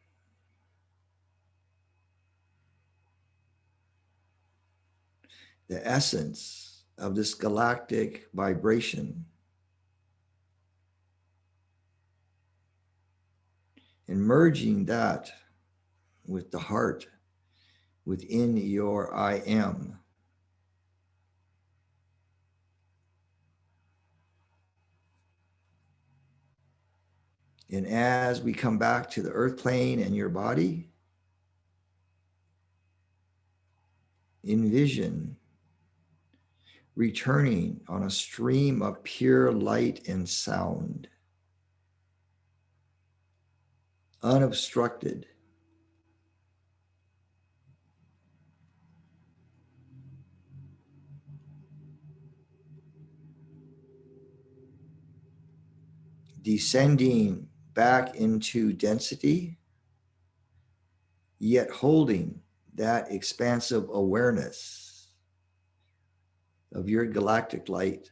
the essence of this galactic vibration and merging that with the heart within your I am. And as we come back to the earth plane and your body, envision returning on a stream of pure light and sound, unobstructed, descending back into density, yet holding that expansive awareness of your galactic light.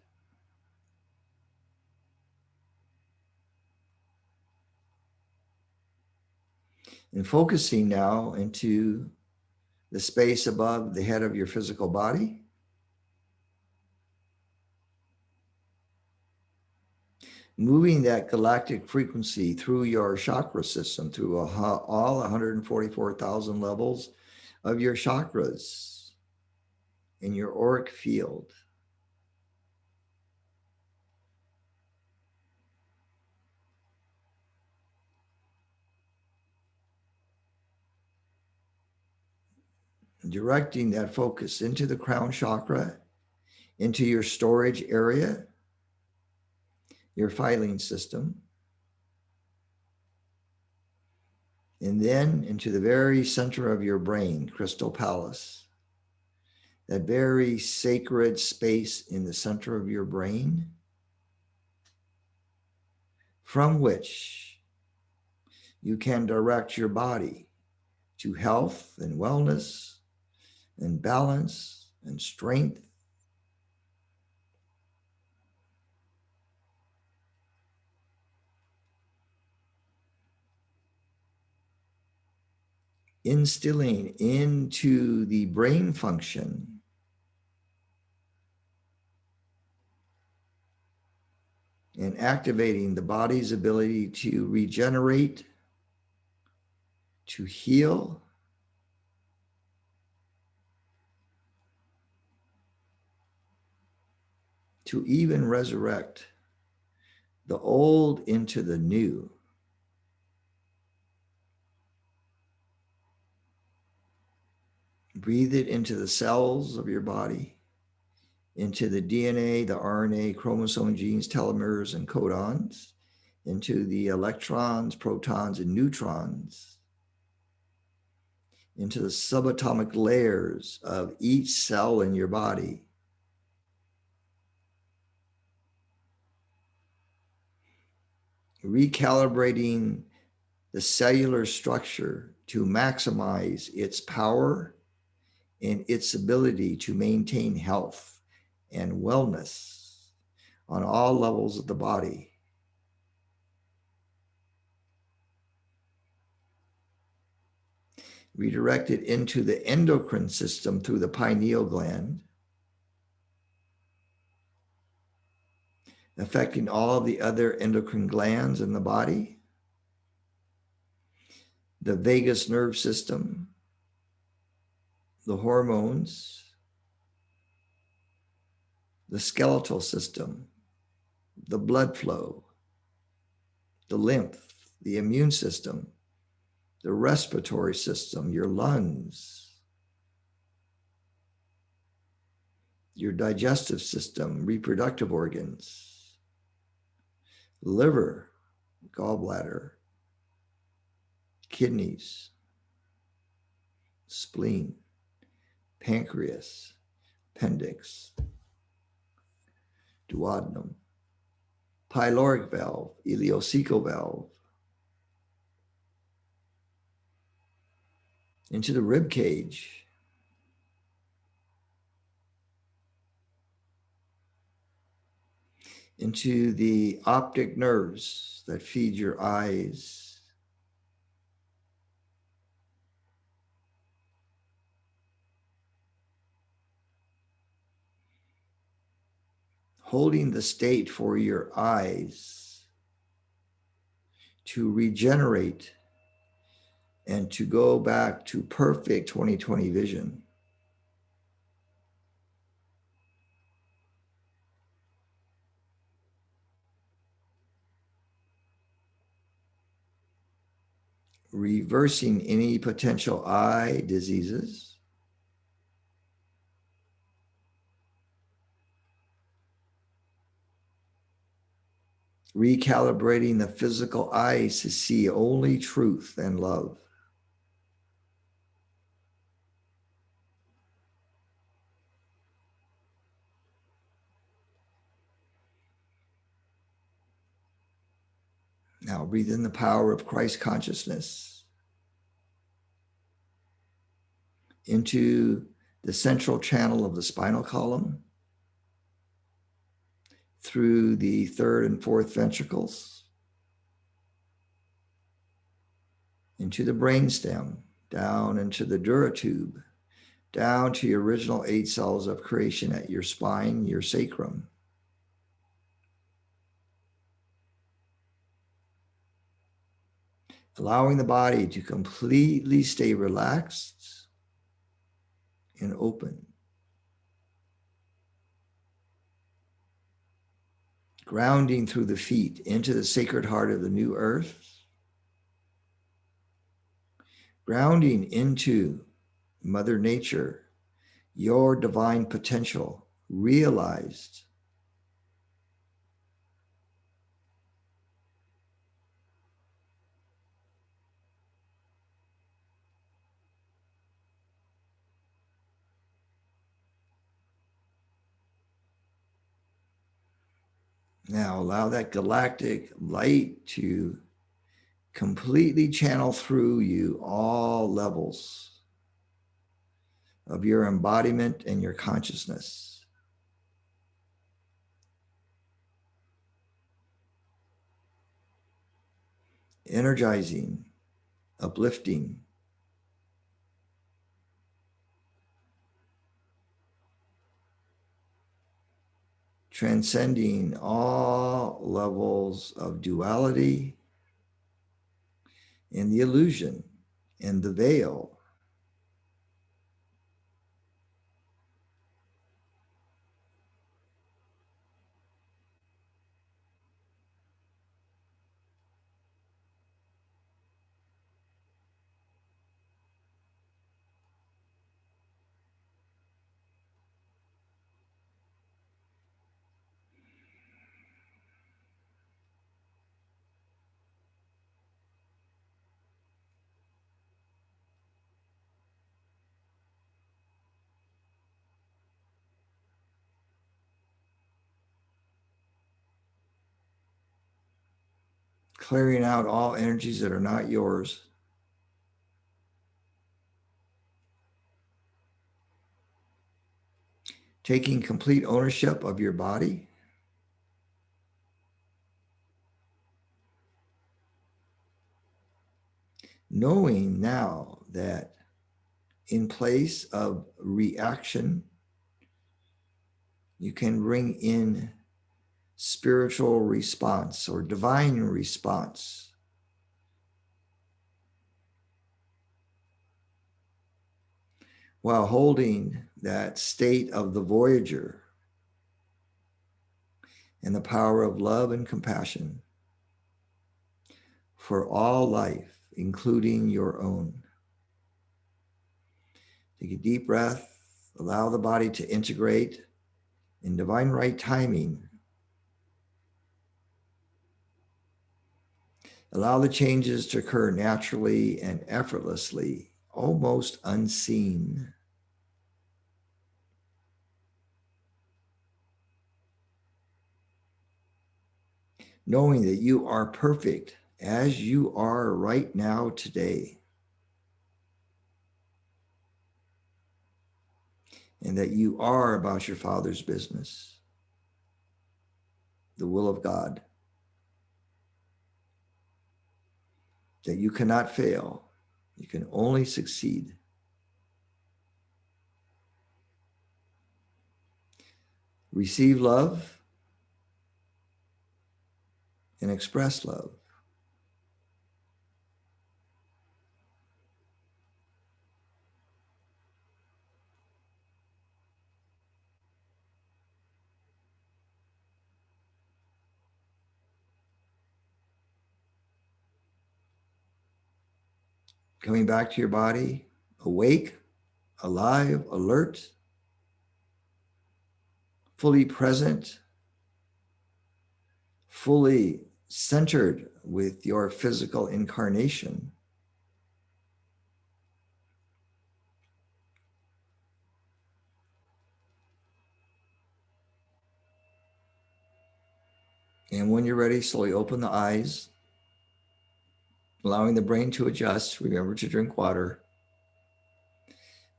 And focusing now into the space above the head of your physical body. Moving that galactic frequency through your chakra system, through all 144,000 levels of your chakras in your auric field. Directing that focus into the crown chakra, into your storage area, your filing system, and then into the very center of your brain, crystal palace, that very sacred space in the center of your brain, from which you can direct your body to health and wellness and balance and strength. Instilling into the brain function and activating the body's ability to regenerate, to heal, to even resurrect the old into the new. Breathe it into the cells of your body, into the DNA, the RNA, chromosome, genes, telomeres, and codons, into the electrons, protons, and neutrons, into the subatomic layers of each cell in your body. Recalibrating the cellular structure to maximize its power and its ability to maintain health and wellness on all levels of the body. redirected into the endocrine system through the pineal gland, affecting all of the other endocrine glands in the body, the vagus nerve system, the hormones, the skeletal system, the blood flow, the lymph, the immune system, the respiratory system, your lungs, your digestive system, reproductive organs, liver, gallbladder, kidneys, spleen, pancreas, appendix, duodenum, pyloric valve, ileocecal valve, into the rib cage, into the optic nerves that feed your eyes, holding the state for your eyes to regenerate and to go back to perfect 20/20 vision. Reversing any potential eye diseases, recalibrating the physical eyes to see only truth and love. Now breathe in the power of Christ consciousness into the central channel of the spinal column, through the third and fourth ventricles, into the brainstem, down into the dura tube, down to your original 8 cells of creation at your spine, your sacrum. Allowing the body to completely stay relaxed and open. Grounding through the feet into the sacred heart of the new earth. Grounding into Mother Nature, your divine potential realized. Now allow that galactic light to completely channel through you all levels of your embodiment and your consciousness. Energizing, uplifting, transcending all levels of duality and the illusion and the veil. Clearing out all energies that are not yours. Taking complete ownership of your body. Knowing now that in place of reaction, you can bring in spiritual response or divine response. While holding that state of the voyager and the power of love and compassion for all life, including your own. Take a deep breath, allow the body to integrate in divine right timing. Allow the changes to occur naturally and effortlessly, almost unseen. Knowing that you are perfect as you are right now today. And that you are about your Father's business, the will of God. That you cannot fail, you can only succeed. Receive love and express love. Coming back to your body, awake, alive, alert, fully present, fully centered with your physical incarnation. And when you're ready, slowly open the eyes, allowing the brain to adjust. Remember to drink water.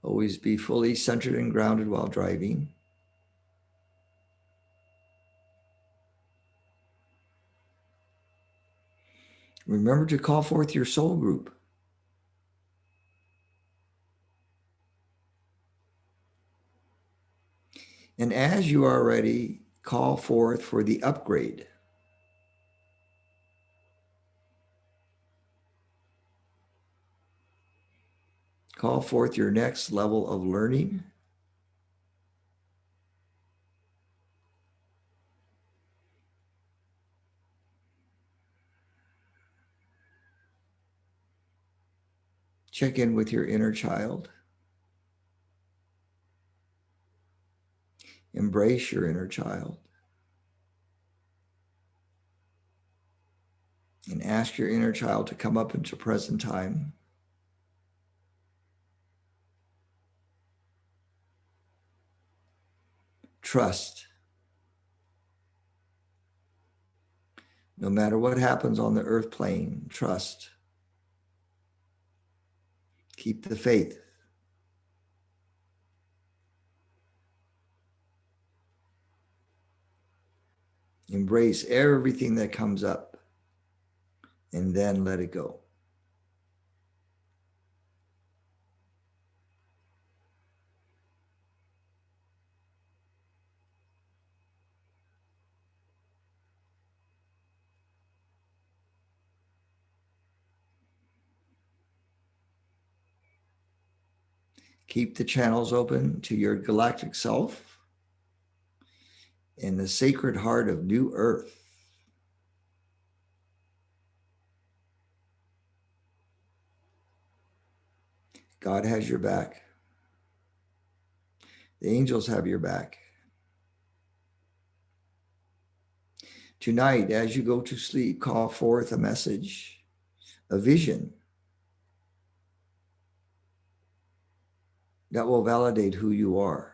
Always be fully centered and grounded while driving. Remember to call forth your soul group. And as you are ready, call forth for the upgrade. Call forth your next level of learning. Check in with your inner child. Embrace your inner child. And ask your inner child to come up into present time. Trust. No matter what happens on the earth plane, trust. Keep the faith. Embrace everything that comes up and then let it go. Keep the channels open to your galactic self and the sacred heart of New Earth. God has your back. The angels have your back. Tonight, as you go to sleep, call forth a message, a vision that will validate who you are.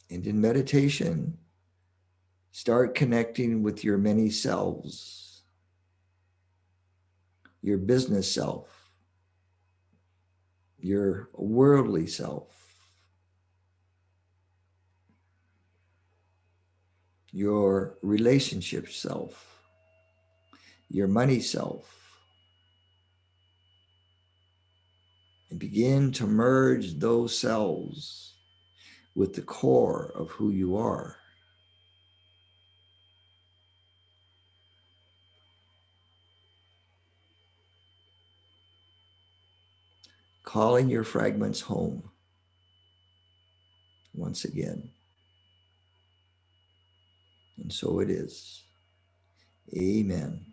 And in meditation, start connecting with your many selves, your business self, your worldly self, your relationship self, your money self, and begin to merge those cells with the core of who you are. Calling your fragments home once again. And so it is. Amen.